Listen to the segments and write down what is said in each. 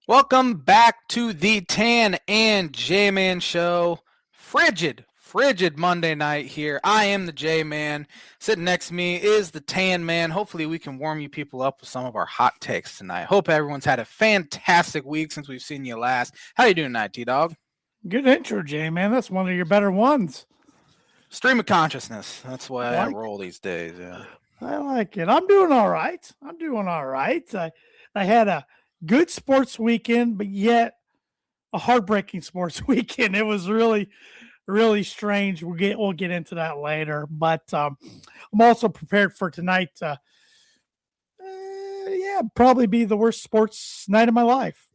Welcome back to the Tan and J-Man Show. Frigid Monday night here. I am the J-Man. Sitting next to me is the Tan Man. Hopefully we can warm you people up with some of our hot takes tonight. Hope everyone's had a fantastic week since we've seen you last. How you doing tonight, T-Dog? Good intro, J-Man. That's one of your better ones. Stream of consciousness. That's why I roll these days. Yeah. I like it. I'm doing all right. I had a good sports weekend, but yet a heartbreaking sports weekend. It was really, really strange. We'll get into that later. But I'm also prepared for tonight. Probably be the worst sports night of my life.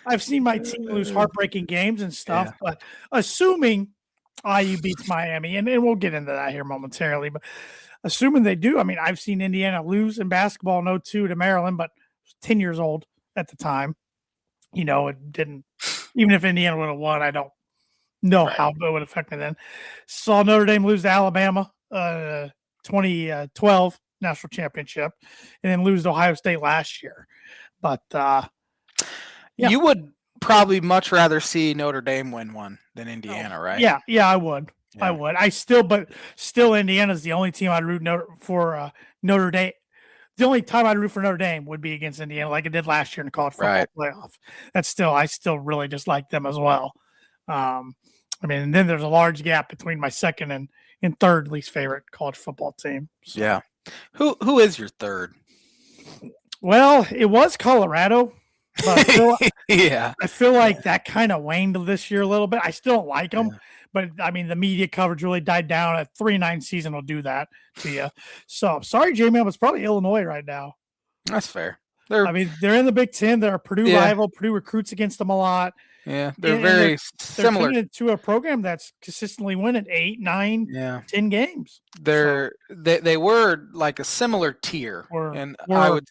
I've seen my team lose heartbreaking games and stuff, but assuming IU beats Miami, and we'll get into that here momentarily, but assuming they do, I've seen Indiana lose in basketball in 2002 to Maryland, but 10 years old at the time. It didn't, even if Indiana would have won, I don't know how it would affect me then. Saw Notre Dame lose to Alabama, 2012 national championship, and then lose to Ohio State last year. But you would probably much rather see Notre Dame win one than Indiana, right? Yeah, I would. Yeah. I would. But still, Indiana's the only team I'd root for Notre Dame. The only time I'd root for Notre Dame would be against Indiana, like I did last year in the college football playoff. I still really just like them as well. And then there's a large gap between my second and third least favorite college football team. So. Yeah. Who is your third? Well, it was Colorado. But I feel like that kind of waned this year a little bit. I still don't like them, but the media coverage really died down. A 3-9 season will do that to you. So sorry, J-Man, it's probably Illinois right now. That's fair. They're in the Big Ten. They're a Purdue rival. Purdue recruits against them a lot. Yeah, they're similar to a program that's consistently winning 8, 9, 10 games. They were like a similar tier, I would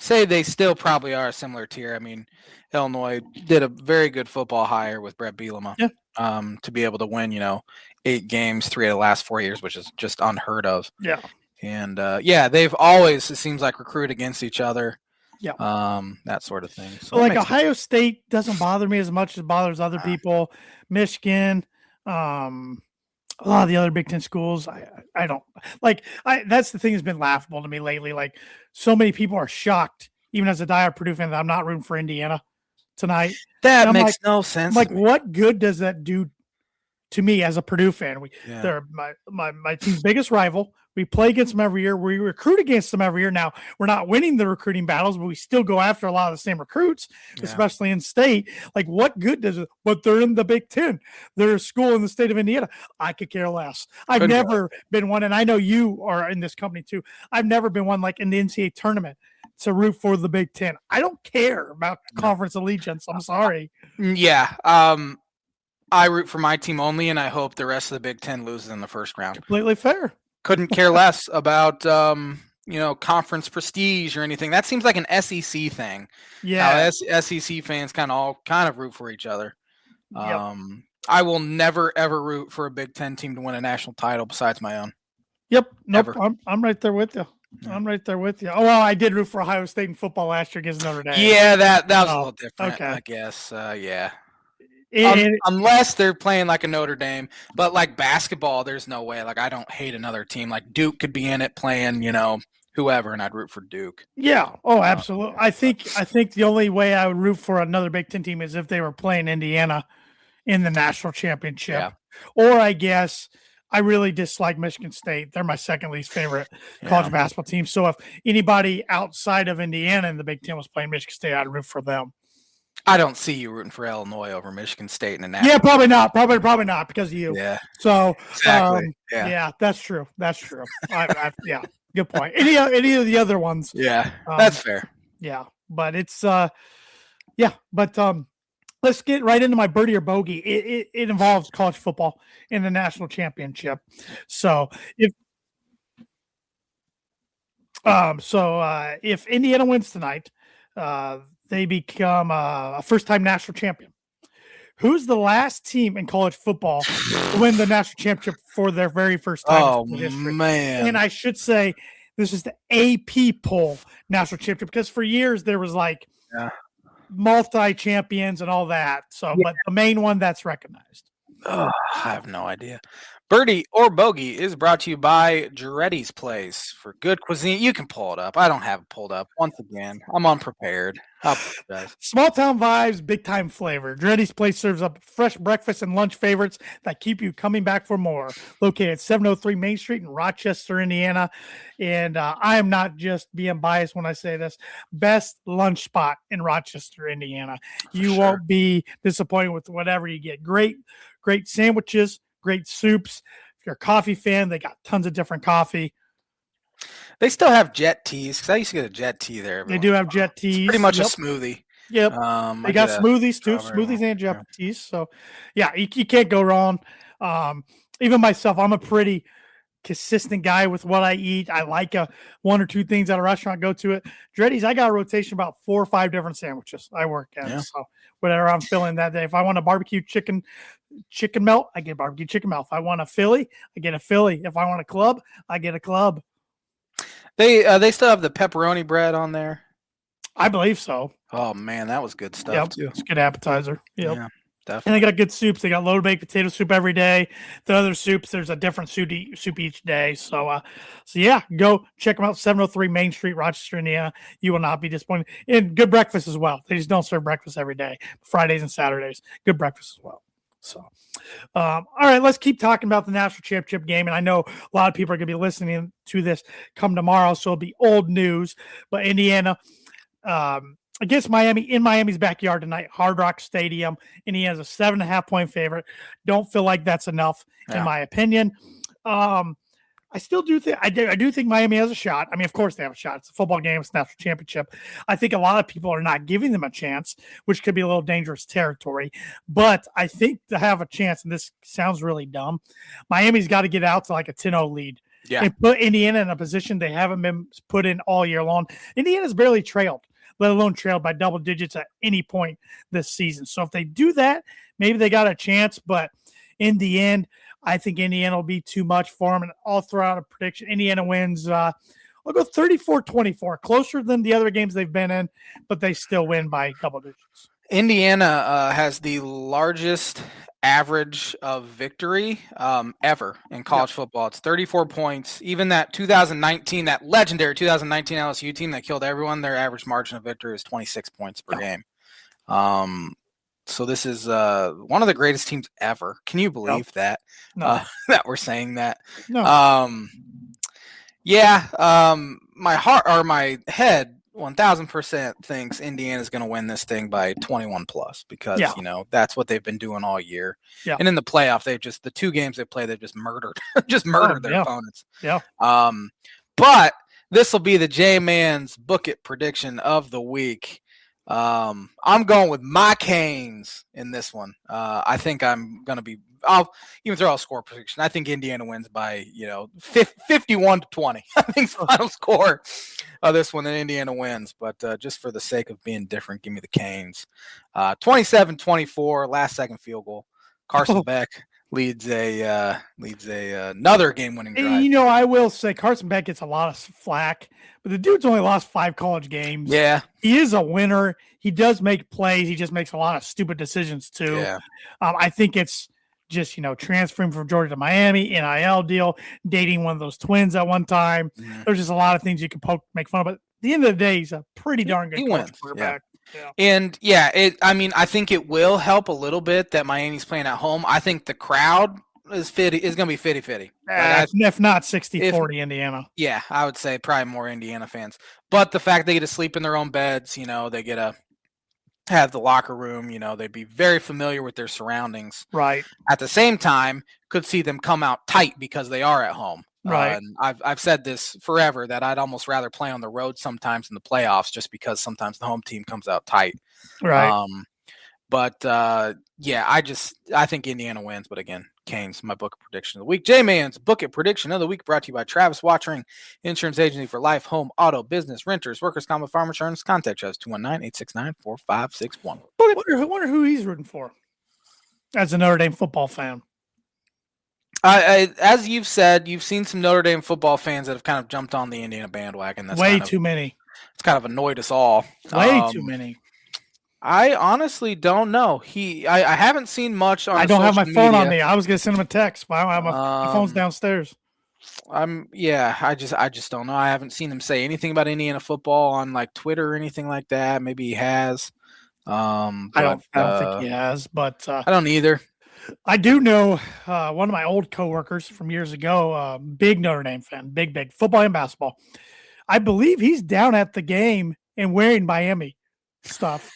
say they still probably are a similar tier. Illinois did a very good football hire with Brett Bielema to be able to win, 8 games, 3 of the last 4 years, which is just unheard of. Yeah, and they've always, it seems like, recruit against each other. Yeah. That sort of thing. So Ohio State doesn't bother me as much as it bothers other people. Michigan, a lot of the other Big Ten schools, I don't like. That's the thing that's been laughable to me lately. Like, so many people are shocked, even as a diehard Purdue fan, that I'm not rooting for Indiana tonight. That makes no sense. Like, what good does that do to me as a Purdue fan? They're my team's biggest rival. We play against them every year. We recruit against them every year. Now, we're not winning the recruiting battles, but we still go after a lot of the same recruits, especially in state. Like, what good does it? But they're in the Big Ten. They're a school in the state of Indiana. I could care less. I've never been one, and I know you are in this company too. I've never been one like in the NCAA tournament to root for the Big Ten. I don't care about conference allegiance. I'm sorry. Yeah. I root for my team only, and I hope the rest of the Big Ten loses in the first round. Completely fair. Couldn't care less about conference prestige or anything. That seems like an SEC thing. Yeah, SEC fans kind of root for each other. I will never ever root for a Big Ten team to win a national title besides my own. Yep, nope. I'm right there with you. I'm right there with you. Oh, well, I did root for Ohio State in football last year against Notre Dame. Yeah, that was a little different. Okay. I guess. Unless they're playing like a Notre Dame, but like basketball, there's no way. Like, I don't hate another team. Like, Duke could be in it playing, whoever, and I'd root for Duke. Yeah. Oh, absolutely. I think the only way I would root for another Big Ten team is if they were playing Indiana in the national championship. Yeah. Or I guess I really dislike Michigan State. They're my second least favorite college basketball team. So if anybody outside of Indiana in the Big Ten was playing Michigan State, I'd root for them. I don't see you rooting for Illinois over Michigan State in the national. Yeah, probably not. Probably not because of you. Yeah. So exactly. That's true. Good point. Any of the other ones? Yeah, that's fair. Yeah, but it's let's get right into my birdie or bogey. It involves college football in the national championship. So if Indiana wins tonight, they become a first-time national champion. Who's the last team in college football to win the national championship for their very first time? Oh, man. And I should say This is the AP poll national championship, because for years there was like multi-champions and all that. So, but the main one that's recognized. I have no idea. Birdie or Bogey is brought to you by Jarrety's Place for good cuisine. You can pull it up. I don't have it pulled up. Once again, I'm unprepared. I apologize. Small town vibes, big time flavor. Jarrety's Place serves up fresh breakfast and lunch favorites that keep you coming back for more. Located at 703 Main Street in Rochester, Indiana. And I am not just being biased when I say this. Best lunch spot in Rochester, Indiana. You won't be disappointed with whatever you get. Great sandwiches, great soups. If you're a coffee fan, they got tons of different coffee. They still have jet teas, because I used to get a jet tea there. They do have jet teas. It's pretty much a smoothie. Yep. They got smoothies too, smoothies and jet teas. So, yeah, you can't go wrong. Even myself, I'm a pretty consistent guy with what I eat. I like one or two things at a restaurant, go to it. Jarrety's, I got a rotation about 4 or 5 different sandwiches I work at. Yeah. So whatever I'm feeling that day. If I want a barbecue chicken melt, I get barbecue chicken melt. If I want a Philly, I get a Philly. If I want a club, I get a club. They still have the pepperoni bread on there. I believe so. Oh man, that was good stuff too. It's a good appetizer. Yep. Yeah, definitely. And they got good soups. They got loaded baked potato soup every day. The other soups, there's a different soup each day. So yeah, go check them out. 703 Main Street, Rochester, Indiana. You will not be disappointed. And good breakfast as well. They just don't serve breakfast every day. Fridays and Saturdays, good breakfast as well. So, all right, let's keep talking about the national championship game. And I know a lot of people are going to be listening to this come tomorrow, so it'll be old news. But Indiana against Miami in Miami's backyard tonight, Hard Rock Stadium. Indiana's a 7.5-point favorite. Don't feel like that's enough, in my opinion. I still do think I do think Miami has a shot. I mean, of course they have a shot. It's a football game. It's a national championship. I think a lot of people are not giving them a chance, which could be a little dangerous territory. But I think to have a chance, and this sounds really dumb, Miami's got to get out to like a 10-0 lead. Yeah. And put Indiana in a position they haven't been put in all year long. Indiana's barely trailed, let alone trailed by double digits at any point this season. So if they do that, maybe they got a chance. But in the end, I think Indiana will be too much for them. And I'll throw out a prediction. Indiana wins. I'll go 34-24, closer than the other games they've been in, but they still win by double digits. Indiana has the largest average of victory ever in college football. It's 34 points. Even that 2019, that legendary 2019 LSU team that killed everyone, their average margin of victory is 26 points per game. So this is one of the greatest teams ever. Can you believe that? No. That we're saying that? No. My heart or my head 1000% thinks Indiana's going to win this thing by 21 plus because that's what they've been doing all year. Yeah. And in the playoff, the 2 games they played, they've just murdered their opponents. Yeah. But this will be the J-Man's Book It prediction of the week. I'm going with my Canes in this one. I think I'll even throw a score prediction. I think Indiana wins by 51-20. I think the final score of this one, and Indiana wins. But just for the sake of being different, give me the Canes. 27-24, last second field goal. Carson Beck leads another game-winning drive. I will say Carson Beck gets a lot of flack, but the dude's only lost 5 college games. Yeah, he is a winner. He does make plays. He just makes a lot of stupid decisions too. Yeah. I think it's just transferring from Georgia to Miami, NIL deal, dating one of those twins at one time. Mm-hmm. There's just a lot of things you can make fun of. But at the end of the day, he's a pretty darn good quarterback. Yeah. And I think it will help a little bit that Miami's playing at home. I think the crowd is going to be 50-50. If not 60-40 Indiana. Yeah, I would say probably more Indiana fans. But the fact they get to sleep in their own beds, they get to have the locker room, they'd be very familiar with their surroundings. Right. At the same time, could see them come out tight because they are at home. Right. And I've said this forever that I'd almost rather play on the road sometimes in the playoffs just because sometimes the home team comes out tight. Right. I think Indiana wins. But again, Canes, my book prediction of the week. J-Man's Book It prediction of the week brought to you by Travis Wottring, insurance agency for life, home, auto, business, renters, workers' comp, farm insurance. Contact Travis 219-869-4561. I wonder who he's rooting for as a Notre Dame football fan. As you've said, you've seen some Notre Dame football fans that have kind of jumped on the Indiana bandwagon. That's Way kind of too many. it's kind of annoyed us all. Way too many. I honestly don't know. I haven't seen much on I don't have my social phone on media. me. I was gonna send him a text, but I don't have my phone's Um, downstairs. I just don't know. I haven't seen him say anything about Indiana football on like Twitter or anything like that. Maybe he has. I don't think he has, but I don't either. I do know one of my old coworkers from years ago, big Notre Dame fan, big football and basketball. I believe he's down at the game and wearing Miami stuff.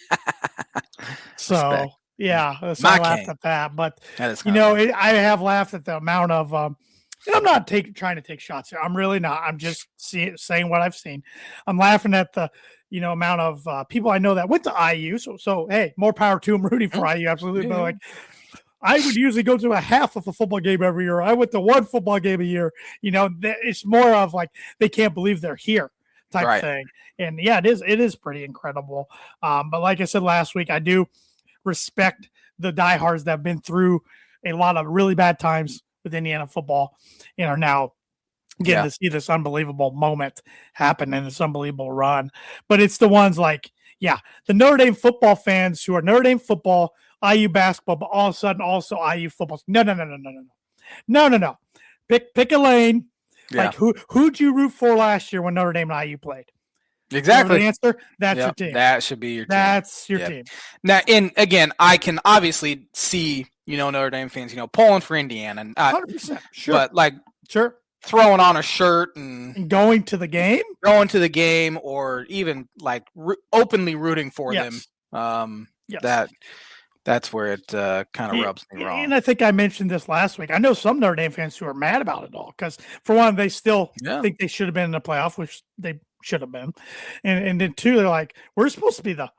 So yeah, so I laughed at that. But I have laughed at the amount of. And I'm not trying to take shots here. I'm really not. I'm just saying what I've seen. I'm laughing at the amount of people I know that went to IU. So hey, more power to them. Rooting for IU, absolutely. But like, I would usually go to a half of a football game every year. I went to one football game a year. It's more of like they can't believe they're here type thing. And yeah, it is pretty incredible. But like I said last week, I do respect the diehards that have been through a lot of really bad times with Indiana football and are now getting to see this unbelievable moment happen and this unbelievable run. But it's the ones like, the Notre Dame football fans who are Notre Dame football, IU basketball, but all of a sudden also IU football. No. Pick a lane. Yeah. Like who'd you root for last year when Notre Dame and IU played? Exactly. The answer. That's your team. That should be your team. That's your team. Now, and again, I can obviously see Notre Dame fans pulling for Indiana, and 100%, sure. But like, sure, throwing on a shirt and going to the game, or even like openly rooting for them. That's where it kind of rubs me wrong. And I think I mentioned this last week. I know some Notre Dame fans who are mad about it all because, for one, they still think they should have been in the playoff, which they should have been, and then two, they're like, we're supposed to be the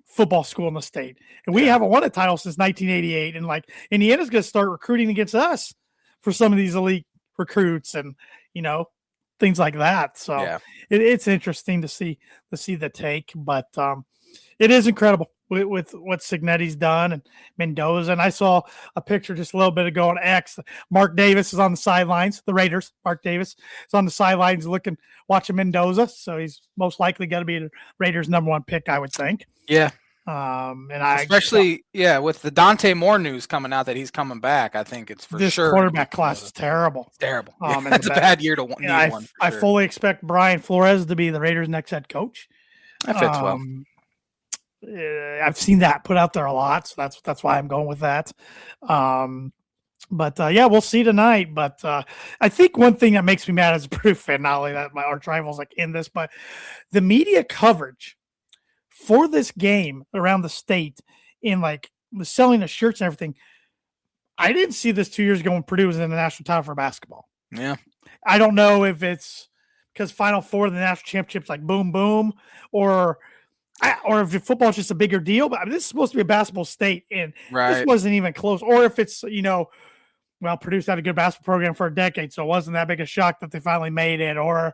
football school in the state, and we haven't won a title since 1988, and like Indiana's going to start recruiting against us for some of these elite recruits, and things like that. So it's interesting to see the take, but it is incredible with what Signetti's done and Mendoza. And I saw a picture just a little bit ago on X. Mark Davis is on the sidelines. The Raiders, Mark Davis is on the sidelines watching Mendoza. So he's most likely going to be the Raiders' #1 pick, I would think. Yeah. And especially with the Dante Moore news coming out that he's coming back, I think it's for this sure. This quarterback class is terrible. It's terrible. That's a bad year to need one. I fully expect Brian Flores to be the Raiders' next head coach. That fits well. I've seen that put out there a lot, so that's why I'm going with that. But we'll see tonight. But I think one thing that makes me mad as a Purdue fan, not only that my arch rival's like in this, but the media coverage for this game around the state in like the selling of shirts and everything. I didn't see this 2 years ago when Purdue was in the national title for basketball. Yeah. I don't know if it's because Final Four of the national championships like boom, boom, or if football is just a bigger deal. But I mean, this is supposed to be a basketball state, and this wasn't even close. Or if it's, Purdue's had a good basketball program for a decade, so it wasn't that big a shock that they finally made it. Or,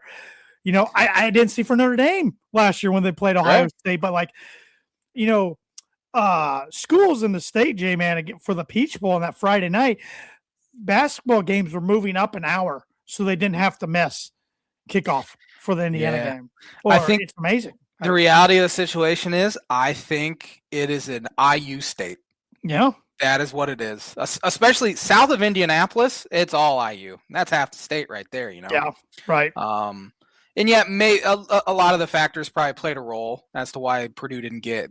I didn't see for Notre Dame last year when they played Ohio State, but like, schools in the state, J-Man, for the Peach Bowl on that Friday night, basketball games were moving up an hour so they didn't have to miss kickoff for the Indiana game. I think it's amazing. The reality of the situation is I think it is an IU state. Yeah. That is what it is. Especially south of Indianapolis, it's all IU. That's half the state right there, Yeah, right. And yet a lot of the factors probably played a role as to why Purdue didn't get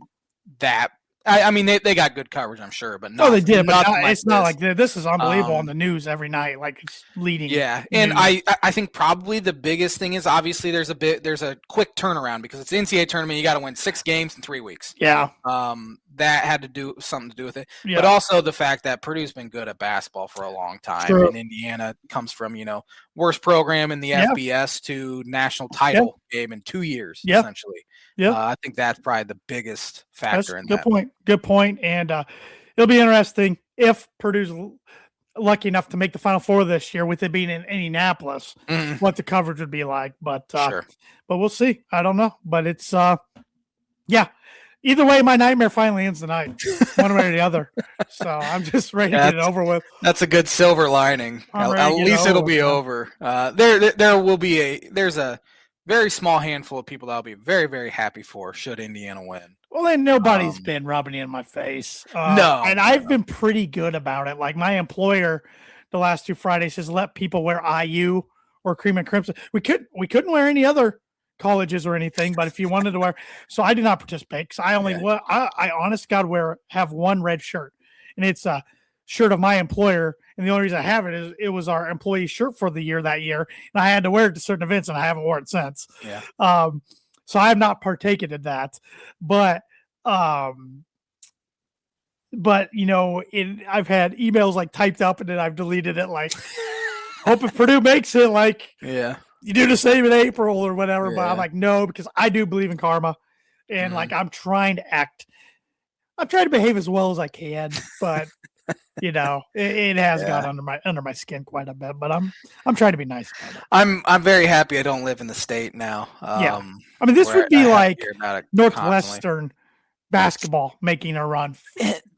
that. I mean, they got good coverage, I'm sure, but they did. But it's not like this is unbelievable on the news every night, like it's leading. Yeah, and I think probably the biggest thing is obviously there's a quick turnaround because it's an NCAA tournament. You got to win 6 games in 3 weeks. Yeah. That had something to do with it, but also the fact that Purdue's been good at basketball for a long time, and Indiana comes from worst program in the FBS to national title game in 2 years, essentially. Yeah, I think that's probably the biggest factor in that. Good point, and it'll be interesting if Purdue's lucky enough to make the Final Four this year, with it being in Indianapolis, what the coverage would be like. But but we'll see. I don't know, but it's Either way, my nightmare finally ends tonight, one way or the other. So I'm just ready to get it over with. That's a good silver lining. At least it'll be over. There's a very small handful of people that I'll be very, very happy for should Indiana win. Well, then nobody's been rubbing it in my face. I've been pretty good about it. Like my employer, the last 2 Fridays has let people wear IU or cream and crimson. We couldn't wear any other colleges or anything, but if you wanted to wear, so I did not participate because I only I honest God have one red shirt, and it's a shirt of my employer, and the only reason I have it is it was our employee shirt for the year that year, and I had to wear it to certain events, and I haven't worn it since. So I have not partaken in that, but you know, I've had emails like typed up and then I've deleted it. Like, hope if Purdue makes it, like, you do the same in April or whatever. But I'm like, no, because I do believe in karma, and like I'm trying to behave as well as I can, but you know, it has got under my skin quite a bit. But I'm trying to be nice about it. I'm very happy I don't live in the state now. I mean, this would be like Northwestern basketball making a run.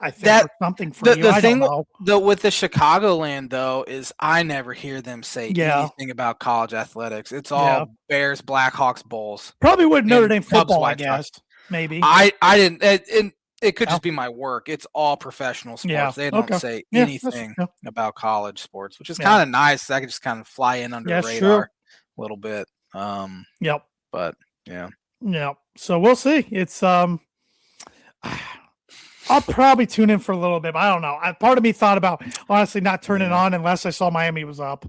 I think that, or something for you. I don't know. With the Chicagoland though is I never hear them say anything about college athletics. It's all Bears, Blackhawks, Bulls. Probably would Notre Dame football, I guess. Maybe I didn't. It could just be my work. It's all professional sports. They don't say anything about college sports, which is kind of nice. I could just kind of fly in under the radar a little bit. But So we'll see. It's I'll probably tune in for a little bit, but I don't know. Part of me thought about honestly not turning on unless I saw Miami was up.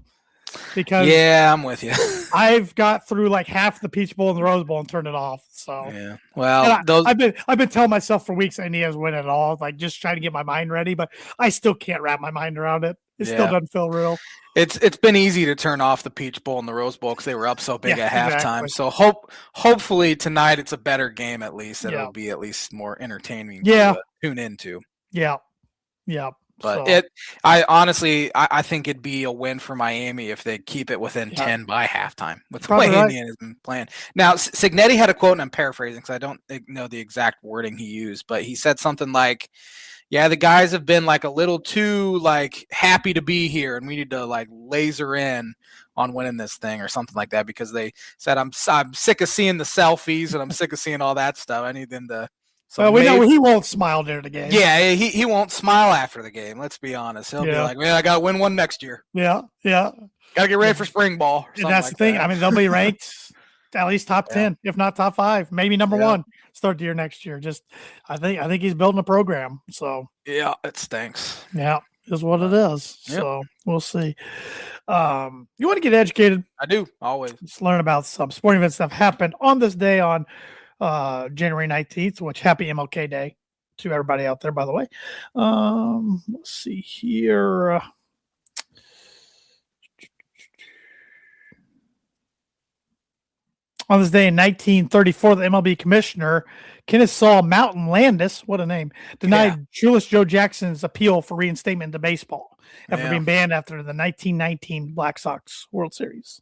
Because I'm with you. I've got through like half the Peach Bowl and the Rose Bowl and turned it off. So well, I've been telling myself for weeks Indiana's win it all, like just trying to get my mind ready, but I still can't wrap my mind around it. It still doesn't feel real. It's been easy to turn off the Peach Bowl and the Rose Bowl because they were up so big at halftime. Exactly. So hopefully tonight it's a better game at least. It'll be at least more entertaining to tune into. But I honestly think it'd be a win for Miami if they keep it within 10 by halftime with the way Indiana has been playing. Now, Signetti had a quote, and I'm paraphrasing because I don't know the exact wording he used, but he said something like, the guys have been like a little too like happy to be here, and we need to like laser in on winning this thing or something like that because they said I'm sick of seeing the selfies and I'm sick of seeing all that stuff. I need them to. So we know he won't smile during the game. Yeah, he won't smile after the game. Let's be honest. He'll be like, man, I got to win one next year. Yeah. Got to get ready for spring ball. And that's the thing. I mean, they'll be ranked at least top 10, if not top 5, maybe number 1. Start the year next year. I think he's building a program. So it stinks. Is what it is. So we'll see. You want to get educated? I do always. Just learn about some sporting events that have happened on this day on January 19th, which happy MLK Day to everybody out there, by the way. Let's see here. On this day in 1934, the MLB commissioner, Kennesaw Mountain Landis, what a name, denied Julius Joe Jackson's appeal for reinstatement into baseball after being banned after the 1919 Black Sox World Series.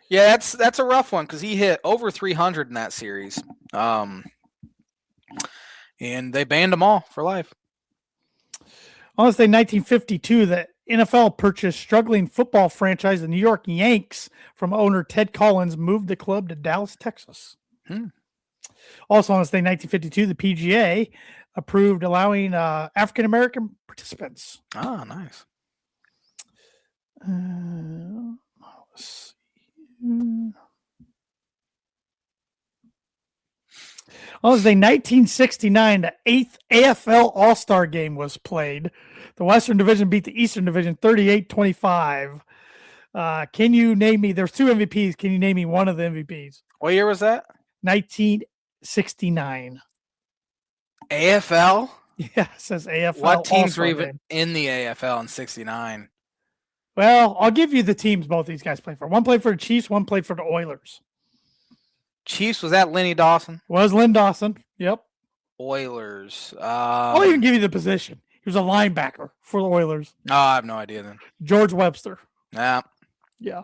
Yeah, that's a rough one because he hit over 300 in that series. And they banned them all for life. On this day, 1952, the NFL purchased struggling football franchise, the New York Yanks, from owner Ted Collins, moved the club to Dallas, Texas. Also on this day, 1952, the PGA approved allowing African-American participants. Ah, nice. Let's see. On this day, 1969, the 8th AFL All-Star Game was played. The Western Division beat the Eastern Division 38-25. Can you name me? There's 2 MVPs. Can you name me one of the MVPs? What year was that? 1969. AFL? Yeah, it says AFL. What teams were even in the AFL in 69? Well, I'll give you the teams both these guys played for. One played for the Chiefs, one played for the Oilers. Chiefs, was that Lenny Dawson? Was Lynn Dawson. Yep. Oilers. I'll even give you the position. He was a linebacker for the Oilers. Oh, I have no idea then. George Webster. Yeah. Yeah.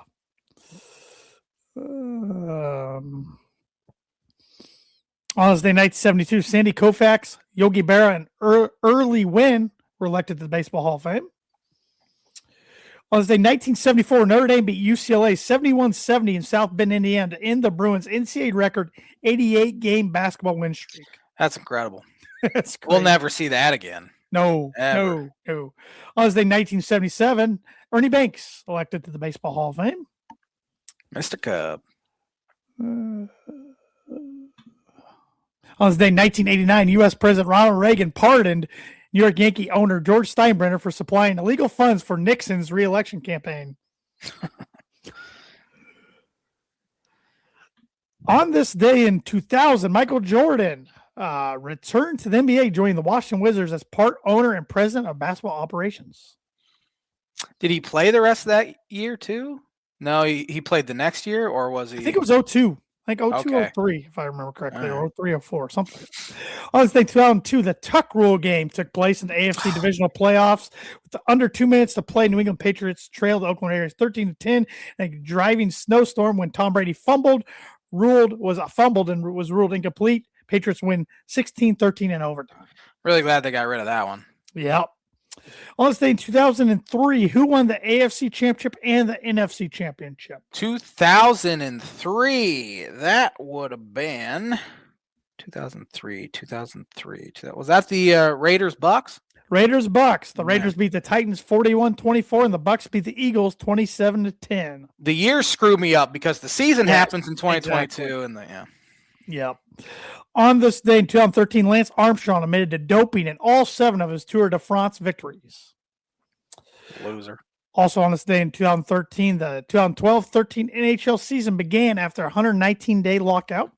On this day, 1972, Sandy Koufax, Yogi Berra, and Early Wynn were elected to the Baseball Hall of Fame. On this day, 1974, Notre Dame beat UCLA 71-70 in South Bend, Indiana to end the Bruins' NCAA record 88-game basketball win streak. That's incredible. That's we'll never see that again. No. On this day, 1977, Ernie Banks elected to the Baseball Hall of Fame. Mr. Cub. On this day, 1989, U.S. President Ronald Reagan pardoned New York Yankee owner George Steinbrenner for supplying illegal funds for Nixon's re-election campaign. On this day in 2000, Michael Jordan returned to the NBA, joining the Washington Wizards as part owner and president of basketball operations. Did he play the rest of that year too? No, he played the next year, or was he? I think it was 02. I think 02, 03, if I remember correctly, or 03, 04, something. On this day, 2002, the Tuck Rule game took place in the AFC Divisional Playoffs. With under 2 minutes to play, New England Patriots trailed the Oakland Raiders 13-10 in a driving snowstorm when Tom Brady fumbled and was ruled incomplete. Patriots win 16-13 in overtime. Really glad they got rid of that one. Yeah. On this day in 2003, who won the AFC Championship and the NFC Championship? 2003. That would have been 2003. Was that the Raiders-Bucks? Raiders-Bucks. The Raiders beat the Titans 41-24, and the Bucks beat the Eagles 27-10. The year screwed me up because the season happens in 2022. Exactly. And Yep. On this day in 2013, Lance Armstrong admitted to doping in all 7 of his Tour de France victories. Loser. Also on this day in 2013, the 2012-13 NHL season began after a 119-day lockout.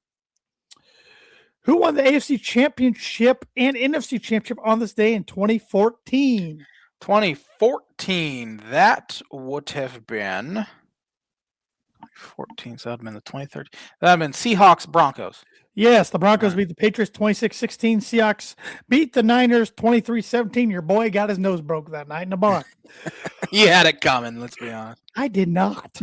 Who won the AFC Championship and NFC Championship on this day in 2014? 2014, that would have been 14, so that would have been the 2013. That would have been Seahawks-Broncos. Yes, the Broncos beat the Patriots 26-16. Seahawks beat the Niners 23-17. Your boy got his nose broke that night in the barn. You had it coming, let's be honest. I did not.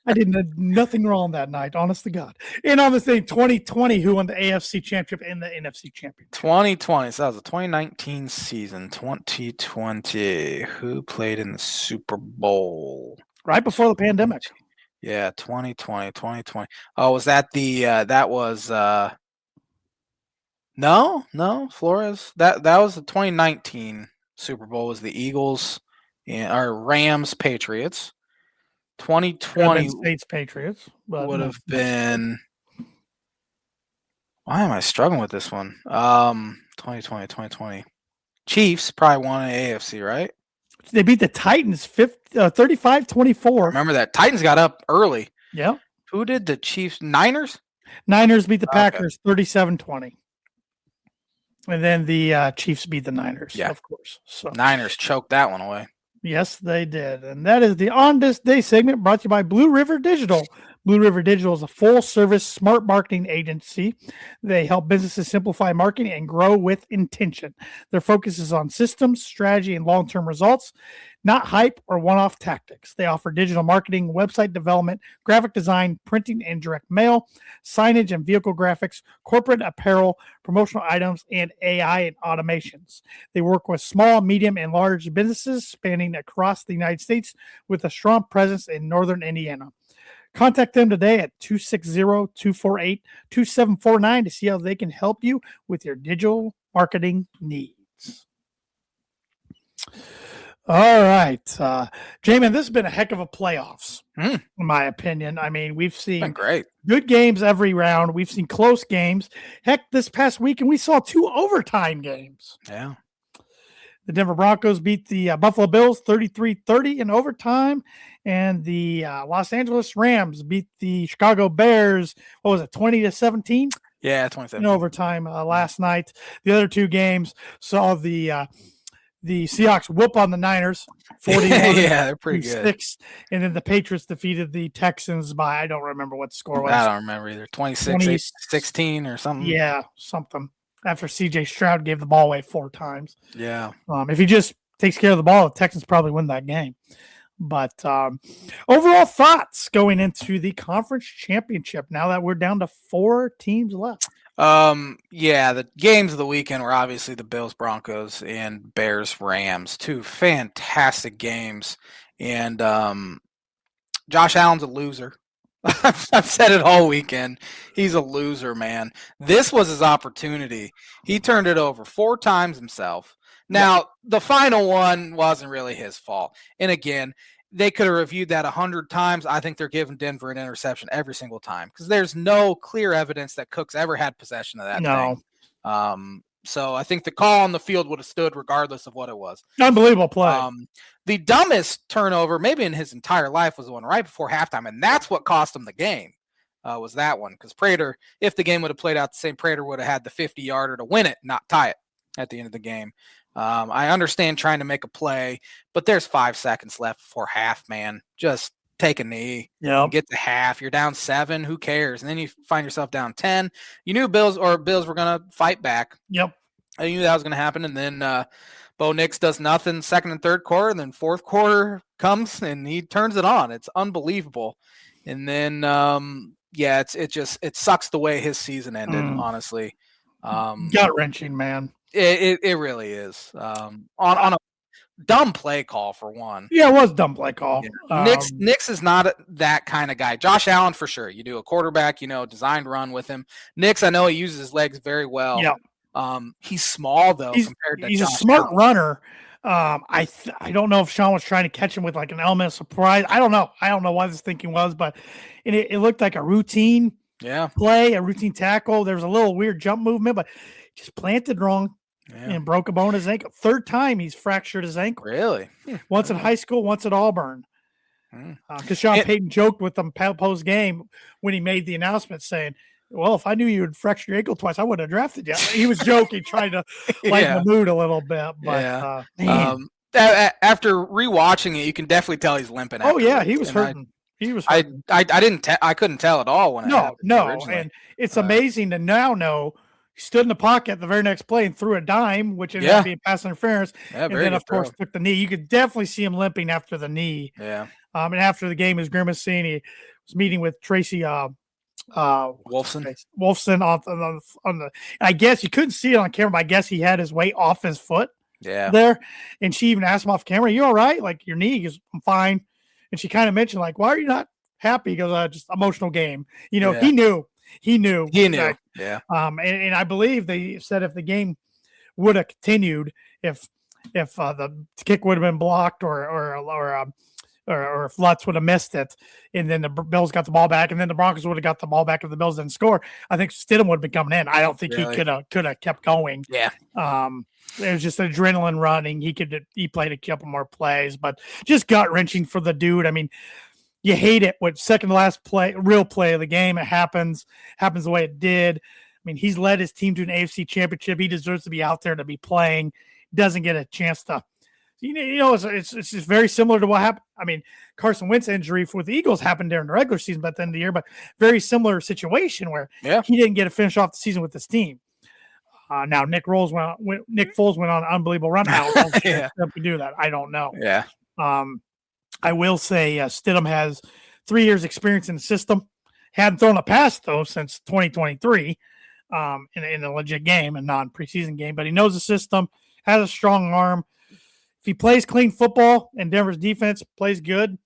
I did nothing wrong that night, honest to God. And on this day, 2020, who won the AFC Championship and the NFC Championship? 2020, so that was the 2019 season. 2020, who played in the Super Bowl? Right before the pandemic. Yeah, 2020. Oh, was that that was no, Flores. That was the 2019 Super Bowl, was the Eagles or Rams Patriots. 2020 States Patriots would have been. Why am I struggling with this one? 2020. Chiefs probably won an AFC, right? They beat the Titans 35-24. Remember that. Titans got up early. Yeah. Who did the Chiefs? Niners? Niners beat the Packers 37-20. And then the Chiefs beat the Niners, of course. So Niners choked that one away. Yes, they did. And that is the On This Day segment brought to you by Blue River Digital. Blue River Digital is a full-service smart marketing agency. They help businesses simplify marketing and grow with intention. Their focus is on systems, strategy, and long-term results, not hype or one-off tactics. They offer digital marketing, website development, graphic design, printing and direct mail, signage and vehicle graphics, corporate apparel, promotional items, and AI and automations. They work with small, medium, and large businesses spanning across the United States with a strong presence in northern Indiana. Contact them today at 260-248-2749 to see how they can help you with your digital marketing needs. All right. J-Man, this has been a heck of a playoffs, in my opinion. I mean, we've seen great good games every round. We've seen close games. Heck, this past weekend, we saw 2 overtime games. Yeah. The Denver Broncos beat the Buffalo Bills 33-30 in overtime, and the Los Angeles Rams beat the Chicago Bears, 20-17? Yeah, 27. In overtime last night. The other 2 games saw the Seahawks whoop on the Niners 41 yeah, they're pretty good. And then the Patriots defeated the Texans by, I don't remember what the score was. I don't remember either. 26-16 or something. Yeah, something. After C.J. Stroud gave the ball away 4 times. Yeah. If he just takes care of the ball, the Texans probably win that game. But overall thoughts going into the conference championship now that we're down to 4 teams left. Yeah, the games of the weekend were obviously the Bills Broncos and Bears Rams, two fantastic games. And Josh Allen's a loser. I've said it all weekend. He's a loser, man. This was his opportunity. He turned it over 4 times himself. Now, the final one wasn't really his fault. And again, they could have reviewed that 100 times. I think they're giving Denver an interception every single time because there's no clear evidence that Cook's ever had possession of that thing. So I think the call on the field would have stood regardless of what it was. Unbelievable play. The dumbest turnover maybe in his entire life was the one right before halftime, and that's what cost him the game, was that one. Because Prater, if the game would have played out the same, Prater would have had the 50-yarder to win it, not tie it at the end of the game. I understand trying to make a play, but there's 5 seconds left before half, man. Just take a knee. Get to half. You're down 7. Who cares? And then you find yourself down 10. You knew Bills were going to fight back. Yep. I knew that was going to happen. And then Bo Nix does nothing second and third quarter. And then fourth quarter comes and he turns it on. It's unbelievable. And then, it sucks the way his season ended, honestly. Gut-wrenching, man. It really is. On a dumb play call for one. Yeah, it was a dumb play call. Yeah. Nix is not that kind of guy. Josh Allen, for sure. You do a quarterback, designed run with him. Nix, I know he uses his legs very well. Yeah. He's small though compared to he's Josh a smart Allen. runner. I don't know if Sean was trying to catch him with like an element of surprise. I don't know what his thinking was, but it looked like a routine play, a routine tackle. There was a little weird jump movement, but just planted wrong and broke a bone in his ankle. 3rd time he's fractured his ankle. Really? Once in high school, once at Auburn. Because Sean Payton joked with them post game when he made the announcement saying, well, if I knew you would fracture your ankle twice, I wouldn't have drafted you. He was joking, trying to lighten the mood a little bit. But after rewatching it, you can definitely tell he's limping. Oh yeah, he was hurting. He was hurting. I couldn't tell at all when it happened. No, originally. and it's amazing to now know he stood in the pocket the very next play and threw a dime, which ended up being pass interference. And then of course took the knee. You could definitely see him limping after the knee. Yeah. And after the game, he was grimacing. He was meeting with Tracy Wolfson on the I guess you couldn't see it on camera, but I guess he had his weight off his foot there. And she even asked him off camera, you all right? Like your knee? He goes, I'm fine. And she kind of mentioned, like, why are you not happy? He goes, just emotional game. He knew. Yeah. And I believe they said if the game would have continued, if the kick would have been blocked or if Lutz would have missed it, and then the Bills got the ball back, and then the Broncos would have got the ball back if the Bills didn't score, I think Stidham would have been coming in. I don't think he could have kept going. Yeah. It was just adrenaline running. He played a couple more plays, but just gut-wrenching for the dude. I mean, you hate it with second to last real play of the game. It happens the way it did. I mean, he's led his team to an AFC championship. He deserves to be out there to be playing. Doesn't get a chance to. It's just very similar to what happened. I mean, Carson Wentz injury with the Eagles happened during the regular season, but at the end of the year, but very similar situation where he didn't get to finish off the season with this team. Now Nick Foles went on an unbelievable run. How to do that? I don't know. Yeah. I will say Stidham has 3 years experience in the system. Hadn't thrown a pass though since 2023 in a legit game, a non-preseason game, but he knows the system, has a strong arm. If he plays clean football and Denver's defense plays good,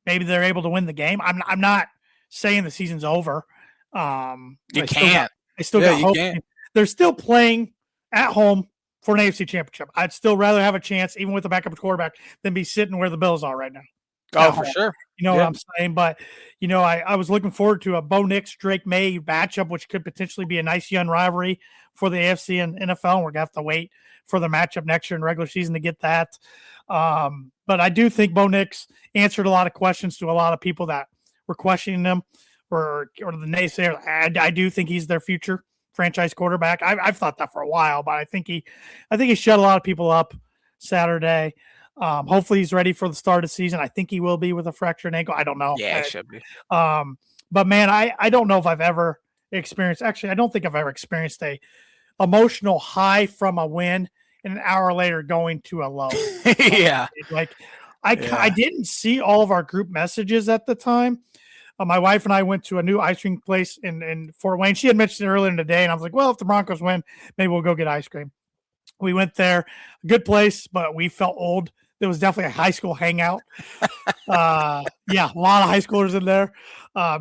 maybe they're able to win the game. I'm not saying the season's over. You can't. They still got hope. They're still playing at home for an AFC championship. I'd still rather have a chance, even with a backup quarterback, than be sitting where the Bills are right now. Oh, for sure. You know what I'm saying? But, I was looking forward to a Bo Nix, Drake May matchup, which could potentially be a nice young rivalry for the AFC and NFL. And we're going to have to wait for the matchup next year in the regular season to get that. But I do think Bo Nix answered a lot of questions to a lot of people that were questioning him or the naysayers. I do think he's their future franchise quarterback. I've thought that for a while, but I think he shut a lot of people up Saturday. Hopefully he's ready for the start of the season. I think he will be with a fractured ankle. I don't know. Yeah, he should be. But man, I don't know if I've ever experienced, actually, I don't think I've ever experienced a emotional high from a win and an hour later going to a low. Yeah. I didn't see all of our group messages at the time, My wife and I went to a new ice cream place in Fort Wayne. She had mentioned it earlier in the day, and I was like, well, if the Broncos win, maybe we'll go get ice cream. We went there, good place, but we felt old. There was definitely a high school hangout. Yeah, a lot of high schoolers in there.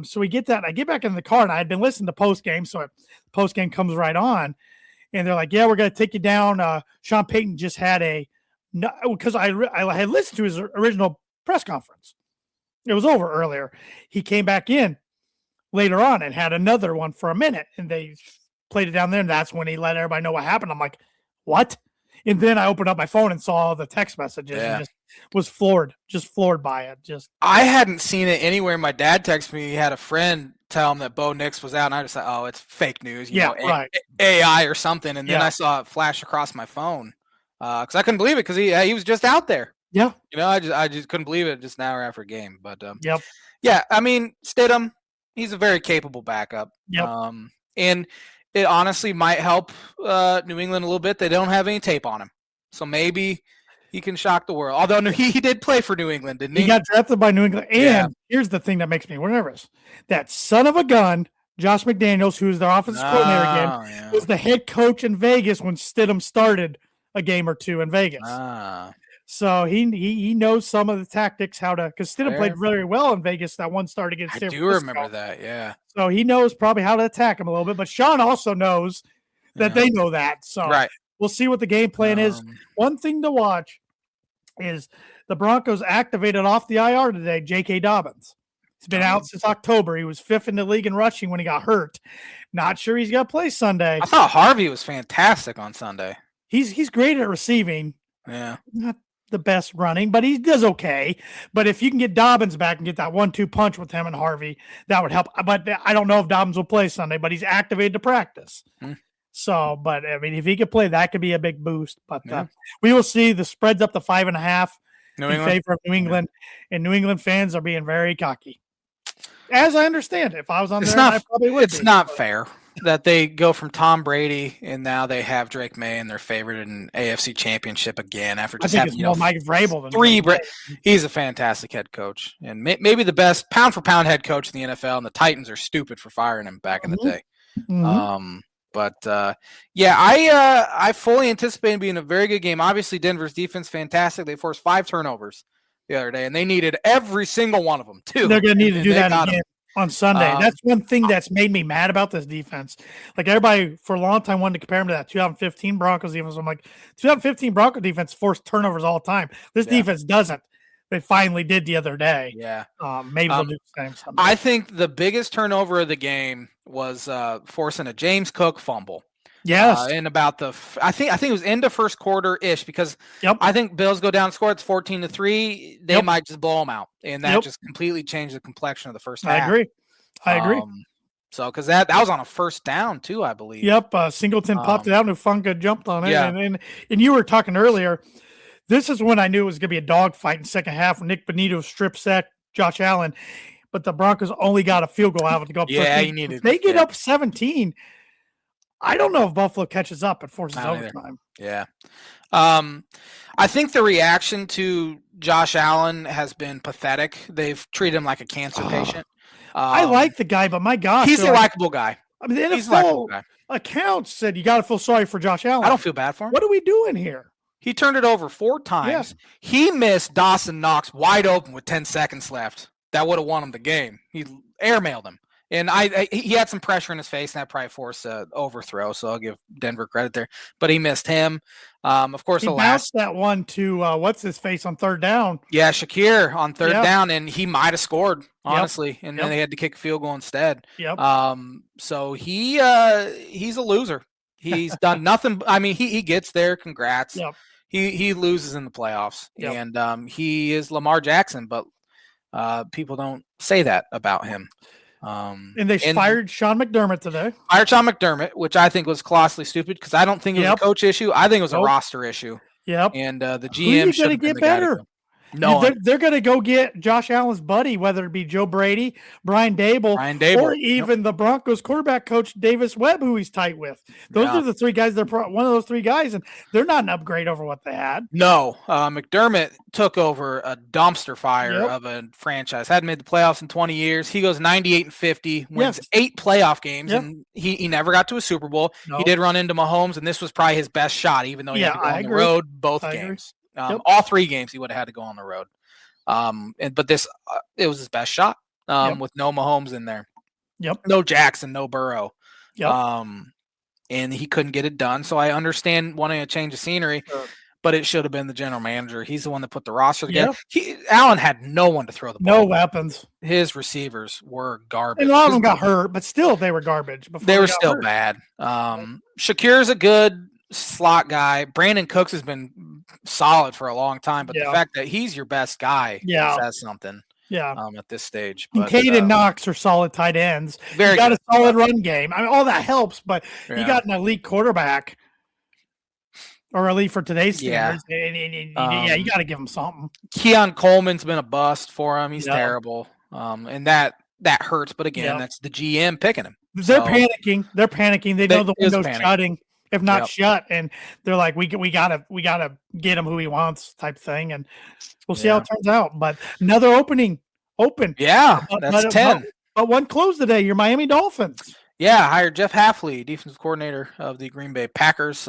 So we get that. And I get back in the car, and I had been listening to post game, so post game comes right on, and they're like, "Yeah, we're going to take you down." Sean Payton just had because I had listened to his original press conference. It was over earlier. He came back in later on and had another one for a minute, and they played it down there, and that's when he let everybody know what happened. I'm like, what? And then I opened up my phone and saw the text messages and just was floored by it. I hadn't seen it anywhere. My dad texted me. He had a friend tell him that Bo Nix was out, and I just thought, oh, it's fake news. You know, right. AI or something. And then I saw it flash across my phone because I couldn't believe it because he was just out there. Yeah. You know, I just couldn't believe it just an hour after a game. But yeah, I mean, Stidham, he's a very capable backup. Yep. And it honestly might help New England a little bit. They don't have any tape on him. So maybe he can shock the world. Although he did play for New England, didn't he? He got drafted by New England. And here's the thing that makes me nervous. That son of a gun, Josh McDaniels, who's their offensive coordinator again, was the head coach in Vegas when Stidham started a game or two in Vegas. So he knows some of the tactics, because Stidham played very well in Vegas that one start against San Francisco. I do remember that, yeah. So he knows probably how to attack him a little bit. But Sean also knows that they know that. So we'll see what the game plan is. One thing to watch is the Broncos activated off the IR today, J.K. Dobbins. He's been out since October. He was 5th in the league in rushing when he got hurt. Not sure he's going to play Sunday. I thought Harvey was fantastic on Sunday. He's great at receiving. Yeah. Not the best running, but he does okay. But if you can get Dobbins back and get that 1-2 punch with him and Harvey, that would help. But I don't know if Dobbins will play Sunday, but he's activated to practice. So, but I mean, if he could play, that could be a big boost. But we will see. The spread's up to 5.5 in favor of New England, and New England fans are being very cocky. As I understand, if I was on there, I probably would. It's not fair that they go from Tom Brady and now they have Drake May and they're favored in AFC Championship again after just having Mike Vrabel than three. He's a fantastic head coach and maybe the best pound for pound head coach in the NFL. And the Titans are stupid for firing him back in the day. I fully anticipate it being a very good game. Obviously, Denver's defense fantastic. They forced 5 turnovers the other day, and they needed every single one of them too. They're going to need to do that again on Sunday. That's one thing that's made me mad about this defense. Like everybody for a long time wanted to compare them to that 2015 Broncos defense. I'm like, 2015 Broncos defense forced turnovers all the time. This defense doesn't. They finally did the other day. Yeah. Maybe they'll do the same Sunday. I think the biggest turnover of the game was forcing a James Cook fumble. Yes. In about I think it was into first quarter ish because I think Bills go down and score. It's 14-3. They might just blow them out, and that just completely changed the complexion of the first half. I agree. So because that was on a first down too, I believe. Yep. Singleton popped it out, and Ufunga jumped on it. Yeah. And you were talking earlier. This is when I knew it was going to be a dogfight in the second half. Nick Bonito strip sacked Josh Allen, but the Broncos only got a field goal out of it to go up 13. They get up 17. I don't know if Buffalo catches up and forces overtime. Yeah. I think the reaction to Josh Allen has been pathetic. They've treated him like a cancer patient. I like the guy, but my gosh. He's a likable guy. I mean, the NFL accounts said you got to feel sorry for Josh Allen. I don't feel bad for him. What are we doing here? He turned it over 4 times. Yes. He missed Dawson Knox wide open with 10 seconds left. That would have won him the game. He airmailed him. And he had some pressure in his face, and that probably forced an overthrow. So I'll give Denver credit there. But he missed him. Of course, he bounced that one to what's his face on third down. Yeah, Shakir on third down, and he might have scored honestly, and then they had to kick a field goal instead. So he's a loser. He's done nothing. I mean, he gets there. Congrats. He loses in the playoffs, and he is Lamar Jackson, but people don't say that about him. And they fired Sean McDermott today. Fired Sean McDermott, which I think was colossally stupid because I don't think it was a coach issue. I think it was a roster issue. And the GM should get better. No, they're going to go get Josh Allen's buddy, whether it be Joe Brady, Brian Dable, or even the Broncos quarterback coach Davis Webb, who he's tight with. Those are the three guys. They're one of those three guys, and they're not an upgrade over what they had. No, McDermott took over a dumpster fire of a franchise. Hadn't made the playoffs in 20 years. He goes 98-50, wins 8 playoff games, and he never got to a Super Bowl. He did run into Mahomes, and this was probably his best shot, even though he had to go on the road both games. All 3 games he would have had to go on the road. But this it was his best shot with no Mahomes in there. No Jackson, no Burrow. And he couldn't get it done. So I understand wanting a change of scenery, but it should have been the general manager. He's the one that put the roster together. Allen had no one to throw the ball. No weapons. His receivers were garbage. And a lot of them got hurt, but still they were garbage. They were still bad. Shakir's a good slot guy. Brandon Cooks has been solid for a long time, but the fact that he's your best guy says something. At this stage. But Caden Knox are solid tight ends. You got a solid run game. I mean, all that helps, but you got an elite quarterback, or elite for today's standards. And you got to give him something. Keon Coleman's been a bust for him. He's terrible. And that hurts. But again, that's the GM picking him. They're panicking. They're panicking. They know the window's shutting, if not shut, and they're like, we gotta get him who he wants, type thing, and we'll see how it turns out. But another open. That's 10. But one closed today. Your Miami Dolphins. Yeah, hired Jeff Hafley, defensive coordinator of the Green Bay Packers.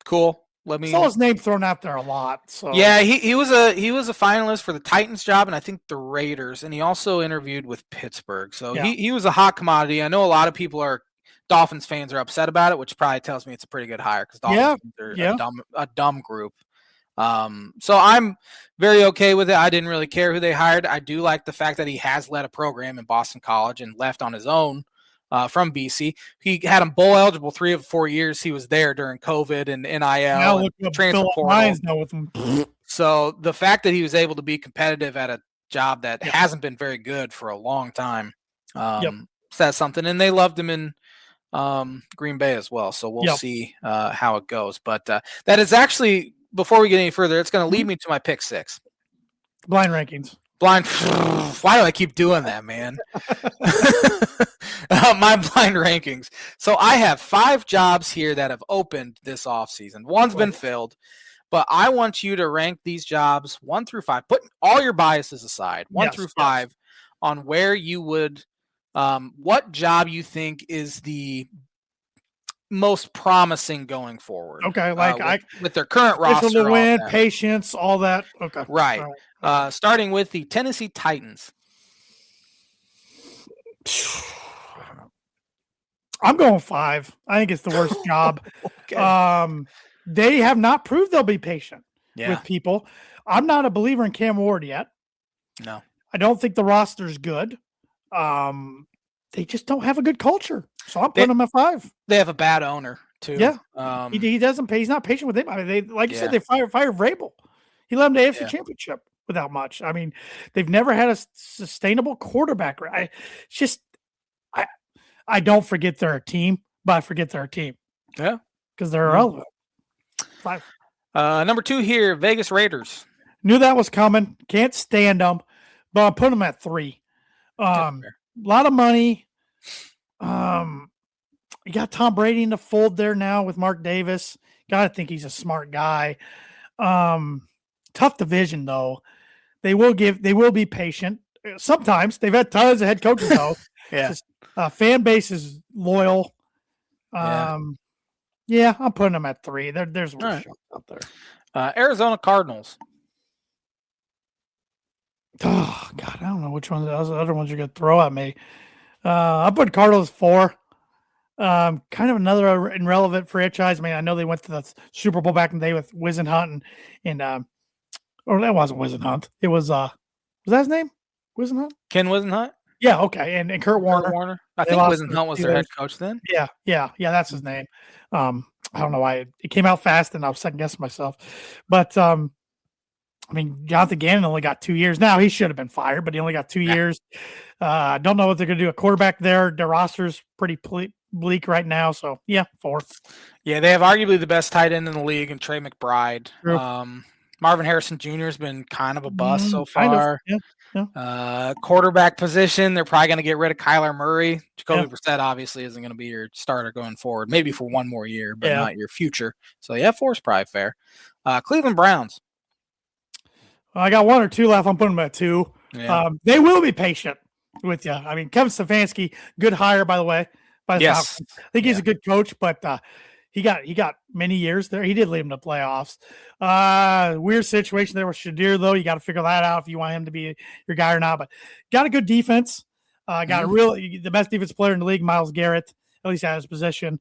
Cool. Saw his name thrown out there a lot. So yeah, he was a finalist for the Titans job and I think the Raiders, and he also interviewed with Pittsburgh. So he was a hot commodity. I know a lot of people Dolphins fans are upset about it, which probably tells me it's a pretty good hire because Dolphins are a dumb group. So I'm very okay with it. I didn't really care who they hired. I do like the fact that he has led a program in Boston College and left on his own from BC. He had him bowl eligible 3 of 4 years. He was there during COVID and NIL and transfer portal. So the fact that he was able to be competitive at a job that hasn't been very good for a long time says something. And they loved him in Green Bay as well. So we'll see how it goes. But that is actually, before we get any further, it's going to lead me to my pick 6. Blind rankings. Why do I keep doing that, man? My blind rankings. So I have 5 jobs here that have opened this offseason. One's been filled, but I want you to rank these jobs 1 through 5. Put all your biases aside, 1 through 5, on where you would, what job you think is the most promising going forward. Okay, with their current roster, to win, patience, all that. Okay, right. Starting with the Tennessee Titans. I'm going 5. I think it's the worst job. Okay. They have not proved they'll be patient with people. I'm not a believer in Cam Ward yet. No, I don't think the roster's good. They just don't have a good culture. So I'm putting them at 5. They have a bad owner too. Yeah. He doesn't pay. He's not patient with him. I mean, they, like you said, they fired Vrabel. He led them to AFC Championship without much. I mean, they've never had a sustainable quarterback. I don't forget they're a team, but I forget they're a team. Yeah. Because they're irrelevant. 5. Number 2 here, Vegas Raiders. Knew that was coming. Can't stand them, but I'm putting them at 3. A lot of money. You got Tom Brady in the fold there now with Mark Davis. Got to think he's a smart guy. Tough division though. They will be patient. Sometimes they've had tons of head coaches though. Fan base is loyal. I'm putting them at 3. There's worse shots out there. Arizona Cardinals. Oh God, I don't know which ones. Those other ones you're gonna throw at me. I put Cardinals 4. Kind of another irrelevant franchise. I mean, I know they went to the Super Bowl back in the day with Wisenhunt and or that wasn't Wisenhunt. It was that his name? Wisenhunt? Ken Wisenhunt? Yeah, okay. And Kurt Warner. I think Wisenhunt was their head coach then. Yeah, that's his name. I don't know why it came out fast and I was second guessing myself. But I mean, Jonathan Gannon only got 2 years. Now he should have been fired, but he only got 2 years. I don't know what they're going to do. A quarterback there. Their roster's pretty bleak right now. So, 4. Yeah, they have arguably the best tight end in the league and Trey McBride. Marvin Harrison Jr. has been kind of a bust so Kind of. far. Yeah. Quarterback position, they're probably going to get rid of Kyler Murray. Jacoby Yeah. Brissett obviously isn't going to be your starter going forward, maybe for one more year, but Yeah. not your future. So yeah, 4 is probably fair. Cleveland Browns. I got 1 or 2 left. I'm putting them at 2. Yeah. They will be patient with you. I mean, Kevin Stefanski, good hire, by the way. By the Yes. Falcons. I think he's a good coach, but he got many years there. He did lead them to playoffs. Weird situation there with Shadir, though. You got to figure that out if you want him to be your guy or not. But got a good defense. Got the best defense player in the league, Myles Garrett, at least at his position.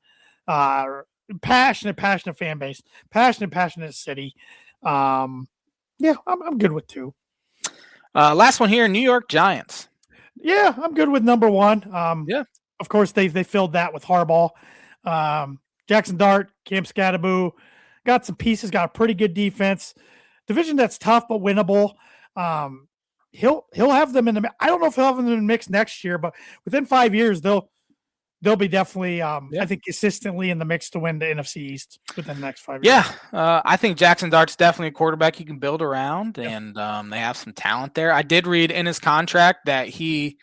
Passionate fan base. Passionate city. Yeah, I'm good with 2. Last one here, New York Giants. Yeah, I'm good with number 1. Yeah. Of course, they filled that with Harbaugh. Jackson Dart, Cam Scatterboo, got some pieces, got a pretty good defense. Division that's tough but winnable. He'll have them in the. I don't know if he'll have them in the mix next year, but within 5 years they'll be definitely, I think, consistently in the mix to win the NFC East within the next 5 years. Yeah, I think Jackson Dart's definitely a quarterback you can build around, and they have some talent there. I did read in his contract that he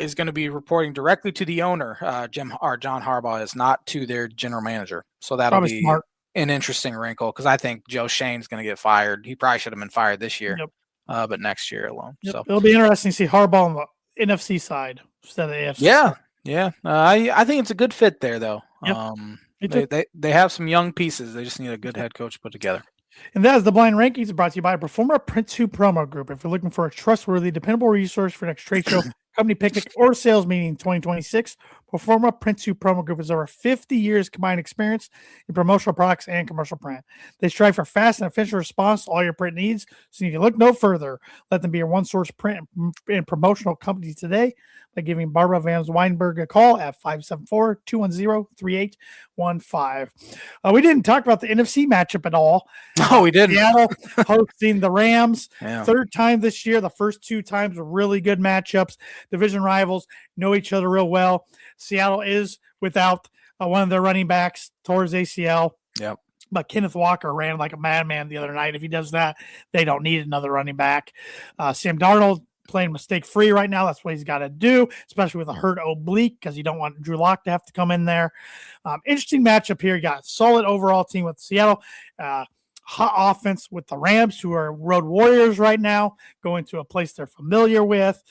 is going to be reporting directly to the owner, John Harbaugh, is not to their general manager. So that'll Probably be smart. An interesting wrinkle because I think Joe Shane's going to get fired. He probably should have been fired this year, but next year alone. Yep. So it'll be interesting to see Harbaugh on the NFC side instead of the AFC. Yeah. I think it's a good fit there, though. Yep. They have some young pieces. They just need a good head coach put together. And that is the Blind Rankings brought to you by Proforma Print 2 Promo Group. If you're looking for a trustworthy, dependable resource for next trade show, company picnic, or sales meeting in 2026, Proforma Print 2 Promo Group is over 50 years combined experience in promotional products and commercial print. They strive for fast and efficient response to all your print needs, so you can look no further. Let them be your one-source print and promotional company today by giving Barbara Van Weinberg a call at 574-210-3815. We didn't talk about the NFC matchup at all. No, we didn't. Seattle hosting the Rams. Yeah. 3rd time this year. The first 2 times were really good matchups. Division rivals know each other real well. Seattle is without one of their running backs towards ACL. Yep. But Kenneth Walker ran like a madman the other night. If he does that, they don't need another running back. Sam Darnold playing mistake-free right now. That's what he's got to do, especially with a hurt oblique because you don't want Drew Lock to have to come in there. Interesting matchup here. You got a solid overall team with Seattle. Hot offense with the Rams, who are road warriors right now, going to a place they're familiar with.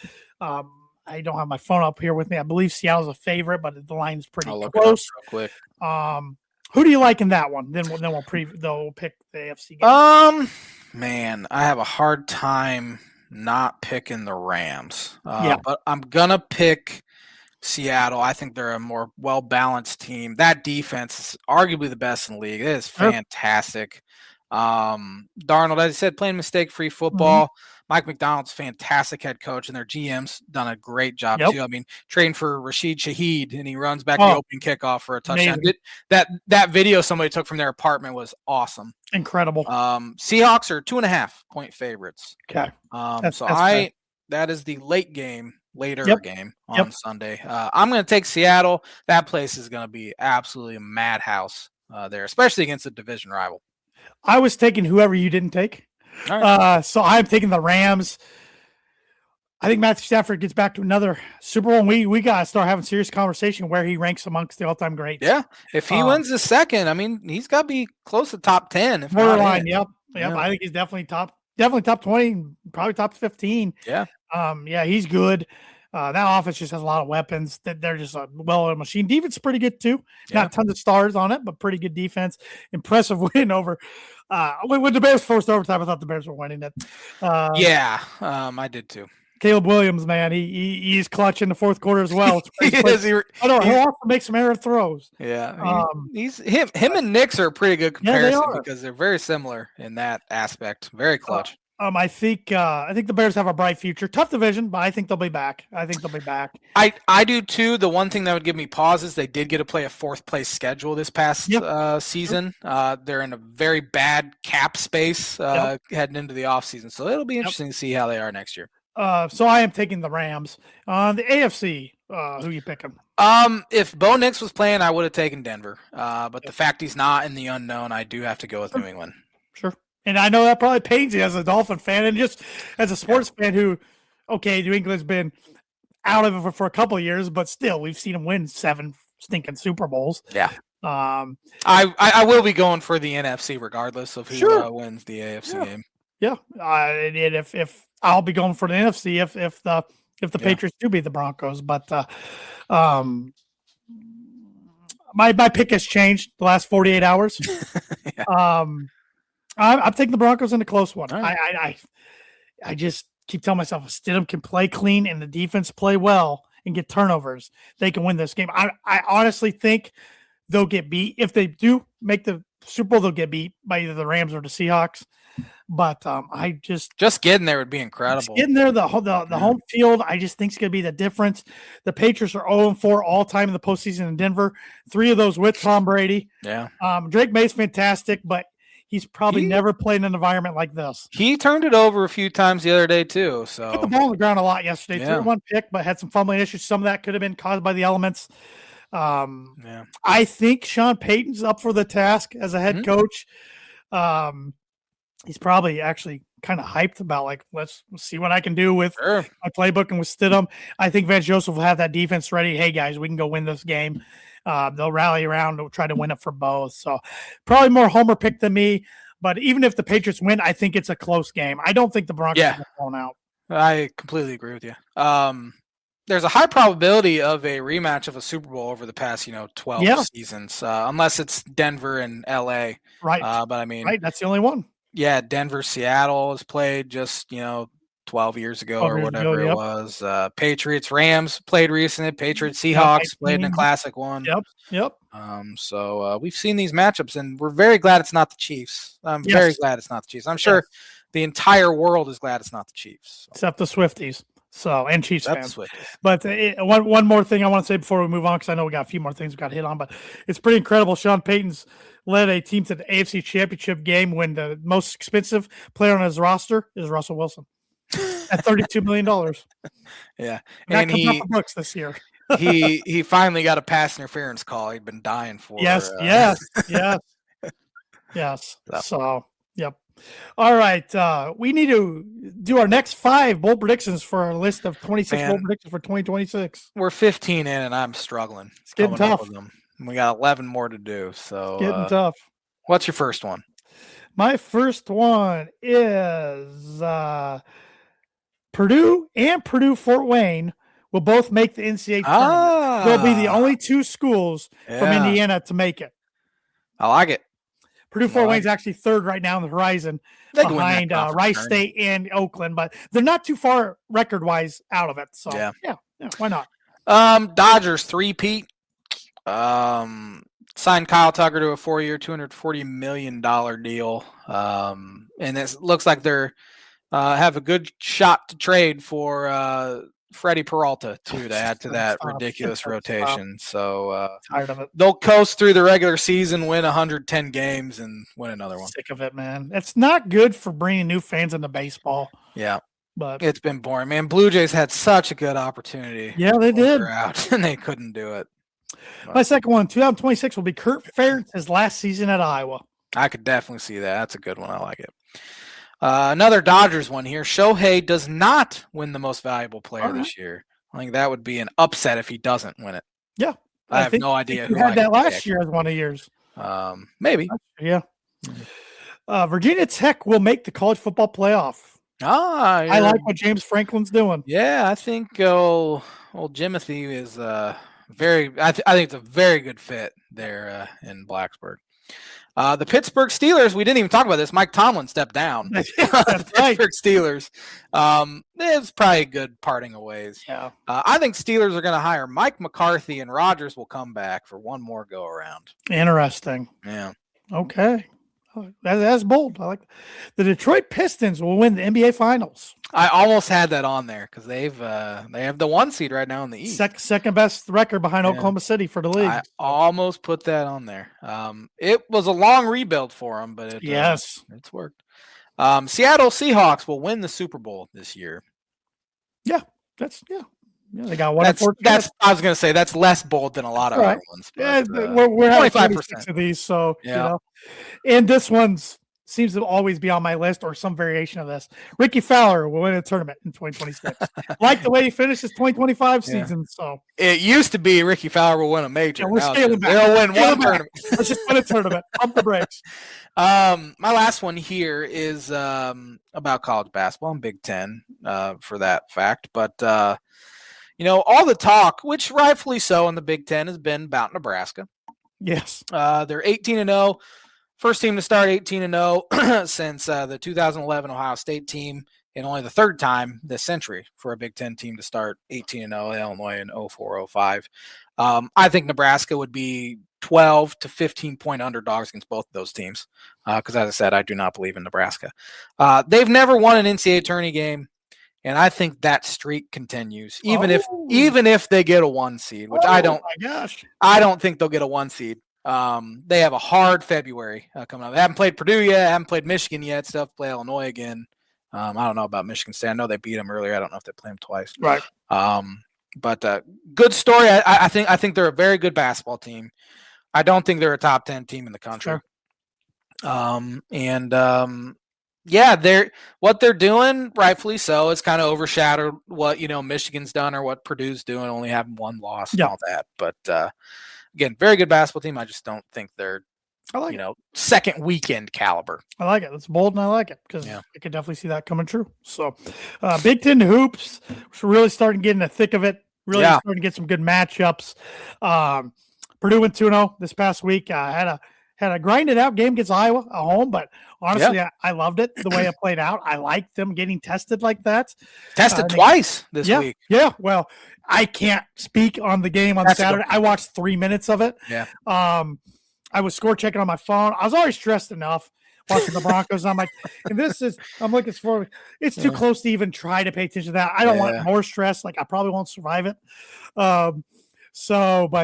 I don't have my phone up here with me. I believe Seattle's a favorite, but the line's pretty close. Real quick. Who do you like in that one? Then we'll pick the AFC game. Man, I have a hard time not picking the Rams. Yeah. But I'm gonna pick Seattle. I think they're a more well-balanced team. That defense is arguably the best in the league. It is fantastic. Darnold, as I said, playing mistake-free football. Mike McDonald's fantastic head coach, and their GM's done a great job too. I mean, trading for Rashid Shaheed, and he runs back the opening kickoff for a touchdown. That video somebody took from their apartment was awesome. Incredible. Seahawks are 2.5-point favorites. Okay. That is the later game on Sunday. I'm going to take Seattle. That place is going to be absolutely a madhouse there, especially against a division rival. I was taking whoever you didn't take. All right. So I'm taking the Rams. I think Matthew Stafford gets back to another Super Bowl, and we got to start having serious conversation where he ranks amongst the all-time greats. Yeah. If he wins the second, I mean, he's got to be close to top 10. If borderline, yep. I think he's definitely top 20, probably top 15. Yeah. He's good. That offense just has a lot of weapons. That they're just a well-oiled machine. Defense is pretty good too. Not tons of stars on it, but pretty good defense. Impressive win over. When the Bears forced overtime, I thought the Bears were winning it. I did too. Caleb Williams, man, he's clutch in the fourth quarter as well. He'll also make some errant throws. Yeah, him and Knicks are a pretty good comparison because they're very similar in that aspect. Very clutch. I think the Bears have a bright future. Tough division, but I think they'll be back. I do too. The one thing that would give me pause is they did get to play a 4th place schedule this past season. They're in a very bad cap space heading into the offseason. So it'll be interesting to see how they are next year. So I am taking the Rams. On the AFC, who are you picking? If Bo Nix was playing, I would have taken Denver. But the fact he's not in the unknown, I do have to go with New England. Sure. And I know that probably pains you as a Dolphin fan and just as a sports fan who, okay, New England's been out of it for a couple of years, but still, we've seen them win 7 stinking Super Bowls. Yeah. I will be going for the NFC regardless of who wins the AFC game. Yeah. And if I'll be going for the NFC if the Patriots do beat the Broncos, but my pick has changed the last 48 hours. I'm taking the Broncos in a close one. Right. I just keep telling myself if Stidham can play clean and the defense play well and get turnovers, they can win this game. I honestly think they'll get beat. If they do make the Super Bowl, they'll get beat by either the Rams or the Seahawks. But I just getting there would be incredible. Getting there, the home field, I just think is going to be the difference. The Patriots are 0-4 all time in the postseason in Denver. 3 of those with Tom Brady. Yeah. Drake May's fantastic, but he's probably never played in an environment like this. He turned it over a few times the other day too. So put the ball on the ground a lot yesterday. 3-1 pick, but had some fumbling issues. Some of that could have been caused by the elements. I think Sean Payton's up for the task as a head coach. He's probably actually kind of hyped about let's see what I can do with my playbook and with Stidham. I think Vance Joseph will have that defense ready. Hey guys, we can go win this game. They'll rally around to try to win it for both. So probably more homer pick than me. But even if the Patriots win, I think it's a close game. I don't think the Broncos are blown out. I completely agree with you. There's a high probability of a rematch of a Super Bowl over the past, 12 seasons, unless it's Denver and LA. Right. But I mean, that's the only one. Yeah, Denver, Seattle has played just 12 years ago or whatever it was. Patriots, Rams played recently. Patriots, Seahawks played in a classic one. Yep. So we've seen these matchups, and we're very glad it's not the Chiefs. I'm very glad it's not the Chiefs. I'm sure the entire world is glad it's not the Chiefs, so. Except the Swifties. So and Chiefs fans. But one more thing I want to say before we move on, because I know we got a few more things we got to hit on, but it's pretty incredible. Sean Payton's led a team to the AFC Championship game when the most expensive player on his roster is Russell Wilson at $32 million. Yeah, and that comes off the books this year. he finally got a pass interference call he'd been dying for. Yes. So, yep. All right. We need to do our next 5 bold predictions for our list of 26 bold predictions for 2026. We're 15 in, and I'm struggling. It's getting tough. We got 11 more to do. So it's getting tough. What's your first one? My first one is Purdue and Purdue Fort Wayne will both make the NCAA tournament. They'll be the only 2 schools from Indiana to make it. I like it. Purdue Fort Wayne's actually 3rd right now on the horizon behind Rice State and Oakland, but they're not too far record-wise out of it. So, yeah, why not? Dodgers 3-peat. Signed Kyle Tucker to a 4-year, $240 million deal. And it looks like they're have a good shot to trade for Freddie Peralta too to add to that ridiculous rotation. So tired of it. They'll coast through the regular season, win 110 games, and win another one. Sick of it, man. It's not good for bringing new fans into baseball. Yeah, but it's been boring, man. Blue Jays had such a good opportunity. Yeah, they did. Out, and they couldn't do it. My second one, 2026, will be Kurt Ferentz's last season at Iowa. I could definitely see that. That's a good one. I like it. Another Dodgers one here. Shohei does not win the most valuable player this year. I think that would be an upset if he doesn't win it. Yeah. I have no idea who had that last year as one of yours. Maybe. Yeah. Virginia Tech will make the college football playoff. I like what James Franklin's doing. Yeah, I think old Jimothy is I think it's a very good fit there in Blacksburg. The Pittsburgh Steelers, we didn't even talk about this. Mike Tomlin stepped down. The Pittsburgh Steelers. It's probably a good parting of ways. Yeah. I think Steelers are going to hire Mike McCarthy, and Rodgers will come back for one more go around. Interesting. Yeah. Okay. That's bold. I like that. The Detroit Pistons will win the NBA Finals. I almost had that on there because they have the 1 seed right now in the East. Second best record behind Oklahoma City for the league. I almost put that on there. It was a long rebuild for them, but it's worked. Seattle Seahawks will win the Super Bowl this year. Yeah, they got one. I was going to say that's less bold than a lot of other ones. But, we're 25% of these, so and this one's seems to always be on my list or some variation of this. Ricky Fowler will win a tournament in 2026. Like the way he finished his 2025 season. So it used to be Ricky Fowler will win a major. Yeah, we're scaling back. They'll win one tournament. Let's just win a tournament. Pump the brakes. My last one here is about college basketball and Big Ten for that fact. But, all the talk, which rightfully so in the Big Ten, has been about Nebraska. Yes. They're 18-0. First team to start 18-0 since the 2011 Ohio State team, and only the third time this century for a Big Ten team to start 18-0, Illinois in 04-05. I think Nebraska would be 12 to 15-point underdogs against both of those teams because, as I said, I do not believe in Nebraska. They've never won an NCAA tourney game, and I think that streak continues, even if they get a 1 seed, which I don't think they'll get a 1 seed. They have a hard February coming up. They haven't played Purdue yet, haven't played Michigan yet, still have to play Illinois again. I don't know about Michigan State. I know they beat them earlier. I don't know if they play them twice. Right. But good story. I think they're a very good basketball team. I don't think they're a top 10 team in the country. Sure. They're what they're doing, rightfully so. It's kind of overshadowed what Michigan's done or what Purdue's doing, only having 1 loss and all that. But again, very good basketball team. I just don't think they're second weekend caliber. I like it. It's bold and I like it because I could definitely see that coming true. So Big Ten hoops, we're really starting to get in the thick of it. Really starting to get some good matchups. Purdue went 2-0 this past week. Had a grinded out game against Iowa at home, but honestly, I loved it the way it played out. I liked them getting tested like that. Tested twice this week. Yeah. Well, I can't speak on the game on Saturday. I watched 3 minutes of it. Yeah. I was score checking on my phone. I was already stressed enough watching the Broncos. I'm like, and I'm looking for, it's too close to even try to pay attention to that. I don't want more stress. Like, I probably won't survive it. But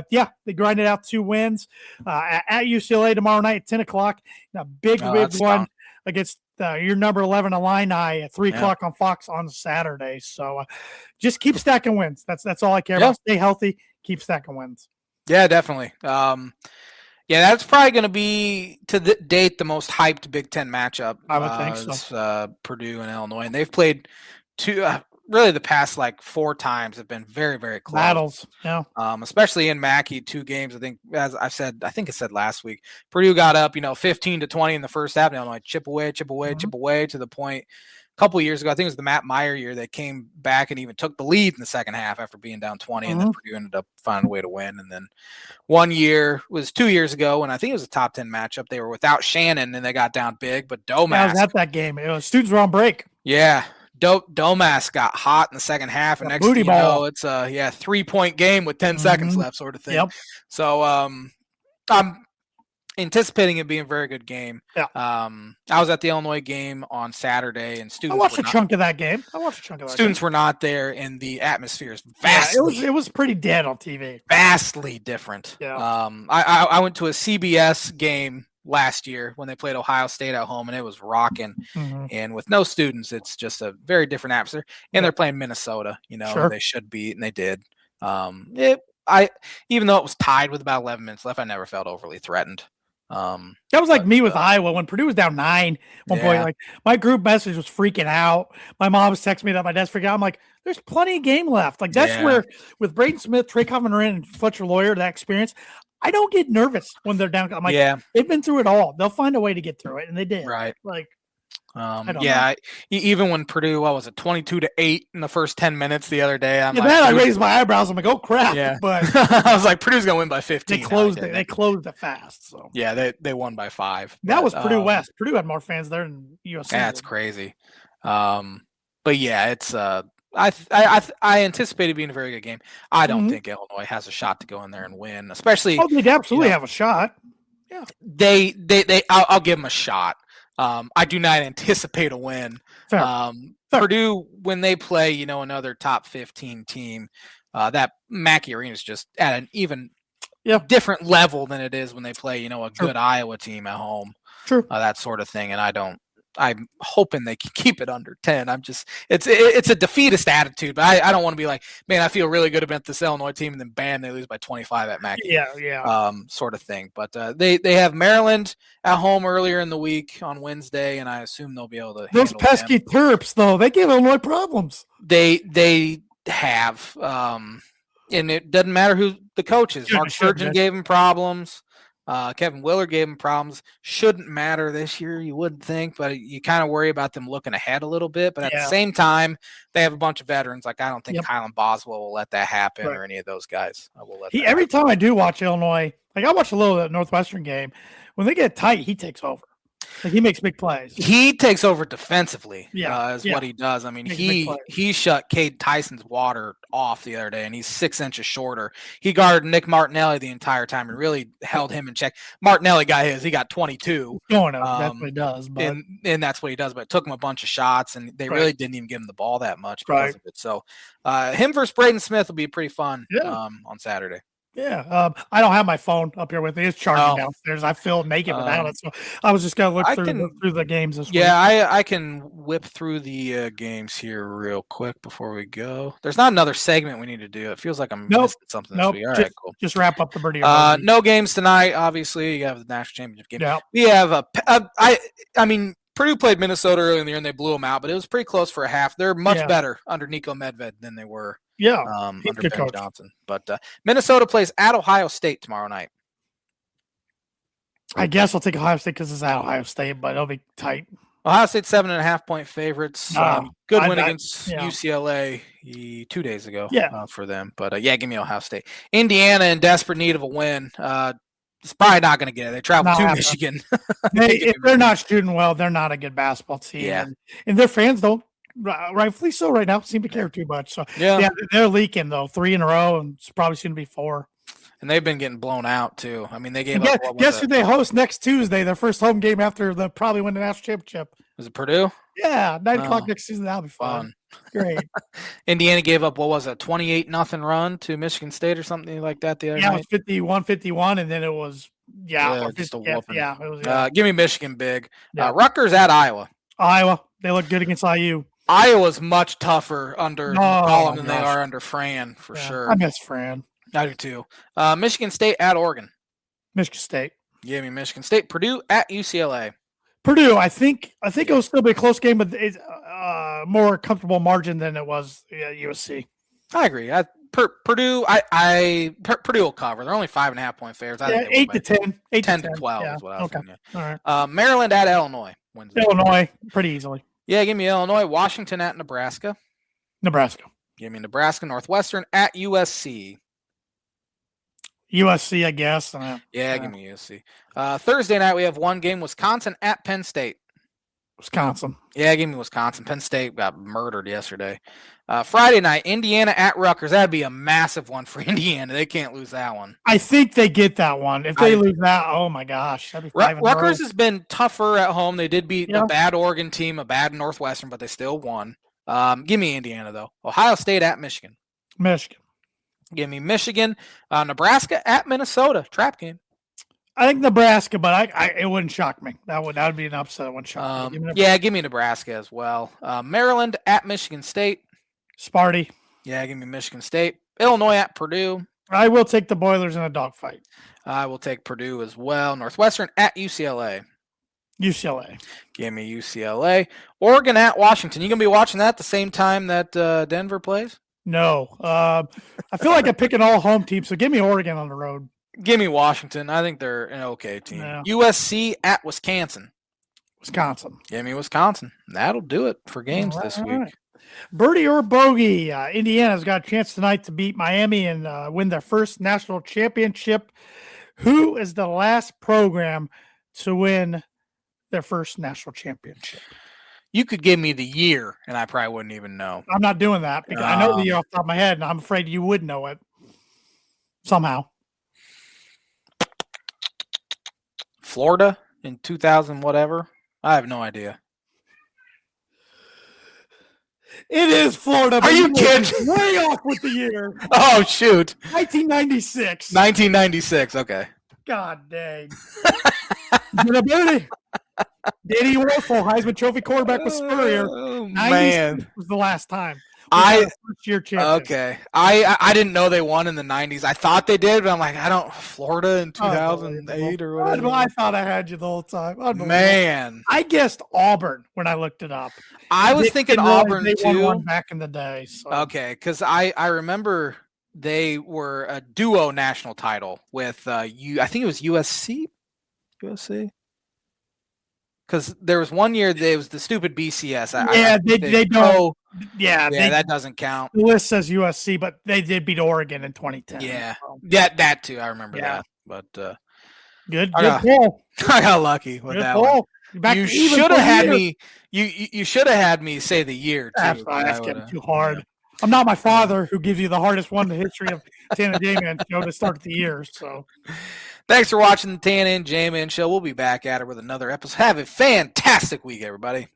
they grinded out 2 wins at UCLA tomorrow night at 10 o'clock. A big one against your number 11 Illini at 3 o'clock on Fox on Saturday. So just keep stacking wins. That's all I care about. Stay healthy, keep stacking wins. Yeah, definitely. That's probably going to be to date the most hyped Big Ten matchup. I would think so. Purdue and Illinois, and they've played 2. Really, the past 4 times have been very, very close battles. Yeah. Especially in Mackey, 2 games. I think, as I think I said last week, Purdue got up, 15-20 in the first half. Now, chip away to the point. A couple of years ago, I think it was the Matt Meyer year, they came back and even took the lead in the second half after being down 20, and then Purdue ended up finding a way to win. And then 1 year was 2 years ago, when I think it was a top 10 matchup. They were without Shannon, and they got down big. But Domas, I was at that game. Students were on break. Yeah. Domas got hot in the second half, and next thing you know, it's a 3-point game with 10 seconds left, sort of thing. Yep. So I'm anticipating it being a very good game. Yeah. I was at the Illinois game on Saturday, and students. I watched a chunk of that game. Students were not there, and the atmosphere is vastly. It was pretty dead on TV. Vastly different. Yeah. I went to a CBS game last year when they played Ohio State at home, and it was rocking. And with no students, it's just a very different atmosphere. And they're playing Minnesota, they should beat, and they did. Even though it was tied with about 11 minutes left, I never felt overly threatened. That was like me with Iowa when Purdue was down 9 one point. Like, my group message was freaking out. My mom was texting me that my dad's freaking out. I'm like, there's plenty of game left. Like, that's where with Braden Smith, Trey Covenant, and Fletcher Lawyer, that experience, I don't get nervous when they're down. I'm like, they've been through it all. They'll find a way to get through it, and they did. Right. Like, even when Purdue, 22-8 in the first 10 minutes the other day. I raised my eyebrows. I'm like, oh crap! Yeah. But I was like, Purdue's gonna win by 15. They closed it. They closed it fast. So they won by 5. That was Purdue West. Purdue had more fans there than USC. That's crazy. It's I anticipate it being a very good game. I don't think Illinois has a shot to go in there and win, especially. Oh, they absolutely have a shot. Yeah, I'll give them a shot. I do not anticipate a win. Fair. Purdue, when they play, another top 15 team, that Mackey Arena is just at an even different level than it is when they play, a good Iowa team at home. True. That sort of thing. And I don't I'm hoping they can keep it under 10. It's a defeatist attitude, but I don't want to be like, man, I feel really good about this Illinois team, and then bam, they lose by 25 at Mackey. Yeah. Sort of thing. But they have Maryland at home earlier in the week on Wednesday, and I assume they'll be able to. Those pesky Terps, though, they give Illinois problems. They have, and it doesn't matter who the coach is. Mark Sturgeon gave them problems. Kevin Willard gave them problems. Shouldn't matter this year, you wouldn't think, but you kind of worry about them looking ahead a little bit. But at the same time, they have a bunch of veterans. Like, I don't think Kylan Boswell will let that happen, or any of those guys. Every time I do watch Illinois, like I watched a little of that Northwestern game, when they get tight, he takes over. Like, he makes big plays. He takes over defensively, what he does. I mean, he shut Cade Tyson's water off the other day, and he's 6 inches shorter. He guarded Nick Martinelli the entire time and really held him in check. Martinelli got his. He got 22. That's what he does. But... And that's what he does, but it took him a bunch of shots, and they really didn't even give him the ball that much because of it. So him versus Braden Smith will be pretty fun on Saturday. Yeah, I don't have my phone up here with me. It's charging downstairs. I feel naked without it, so I was just gonna look through the games this week. Yeah, I can whip through the games here real quick before we go. There's not another segment we need to do. It feels like I'm missing something this week. All right, cool. Just wrap up the birdie. No games tonight. Obviously, you have the national championship game. Yeah. We have I mean, Purdue played Minnesota early in the year and they blew them out, but it was pretty close for a half. They're much better under Nico Medved than they were. Under Ben Johnson. But Minnesota plays at Ohio State tomorrow night. I guess I'll take Ohio State because it's at Ohio State, but it'll be tight. Ohio State 7.5-point favorites. Good win against UCLA 2 days ago for them. But give me Ohio State. Indiana in desperate need of a win. It's probably not going to get it. They travel to Michigan. If they're not shooting well, they're not a good basketball team. Yeah. And their fans don't, rightfully so right now, seem to care too much. So they're leaking though, 3 in a row, and it's probably soon to be 4. And they've been getting blown out too. I mean, they gave up. Guess who they host next Tuesday? Their first home game after the probably win the national championship. Was it Purdue? Yeah, 9:00 next season. That'll be fun. Great. Indiana gave up 28-0 run to Michigan State or something like that the other night. It was 51-51, and then it was just a whooping. Yeah, it was. Give me Michigan big. Rutgers at Iowa. Iowa, they look good against IU. Iowa's much tougher under McCollum than they are under Fran, for sure. I miss Fran. I do too. Michigan State at Oregon. Michigan State. Give me Michigan State. Purdue at UCLA. Purdue. I think it will still be a close game, but it's more comfortable margin than it was USC. I agree. Purdue. Purdue will cover. They're only 5.5-point favorites. 8 to 10. 10 to 12 is what I was thinking. All right. Maryland at Illinois. Wednesday. Illinois, pretty easily. Yeah, give me Illinois. Washington at Nebraska. Nebraska. Give me Nebraska. Northwestern at USC. USC, I guess. Give me USC. Thursday night, we have one game. Wisconsin at Penn State. Wisconsin. Yeah, give me Wisconsin. Penn State got murdered yesterday. Friday night, Indiana at Rutgers. That'd be a massive one for Indiana. They can't lose that one. I think they get that one. If they lose that, oh my gosh. That'd be 5 Rutgers has been tougher at home. They did beat a bad Oregon team, a bad Northwestern, but they still won. Give me Indiana, though. Ohio State at Michigan. Michigan. Give me Michigan. Nebraska at Minnesota. Trap game. I think Nebraska, but it wouldn't shock me. That would be an upset. It wouldn't shock me. Give me Nebraska as well. Maryland at Michigan State. Sparty. Yeah, give me Michigan State. Illinois at Purdue. I will take the Boilers in a dogfight. I will take Purdue as well. Northwestern at UCLA. UCLA. Give me UCLA. Oregon at Washington. You going to be watching that the same time that Denver plays? No. I feel like I'm picking all home teams, so give me Oregon on the road. Give me Washington. I think they're an okay team. Yeah. USC at Wisconsin. Wisconsin. Give me Wisconsin. That'll do it for games this week. Right. Birdie or bogey, Indiana's got a chance tonight to beat Miami and win their first national championship. Who is the last program to win their first national championship? You could give me the year, and I probably wouldn't even know. I'm not doing that because I know the year off the top of my head, and I'm afraid you would know it somehow. Florida in 2000 whatever? I have no idea. It is Florida. Are you kidding? Way off with the year. Oh, shoot. 1996. 1996. Okay. God dang. Get a birdie. Danny Warfel, Heisman Trophy quarterback with Spurrier. Oh, 96 man. was the last time. First-year champion. Okay. I didn't know they won in the 90s. I thought they did, but I'm like, Florida in 2008 or whatever. I thought I had you the whole time. Man. I guessed Auburn when I looked it up. I was thinking Auburn they too. Won one back in the day. So. Okay, because I remember they were a duo national title with I think it was USC. Because there was one year there was the stupid BCS. They don't. That doesn't count. The list says USC, but they did beat Oregon in 2010. Yeah, that too. I remember that. But good pull. I got lucky with that one. You should have had me. You should have had me say the year too. That's getting too hard. Yeah. I'm not my father, who gives you the hardest one in the history of Tan and J-Man show to start the year. So, thanks for watching the Tan and J-Man show. We'll be back at it with another episode. Have a fantastic week, everybody.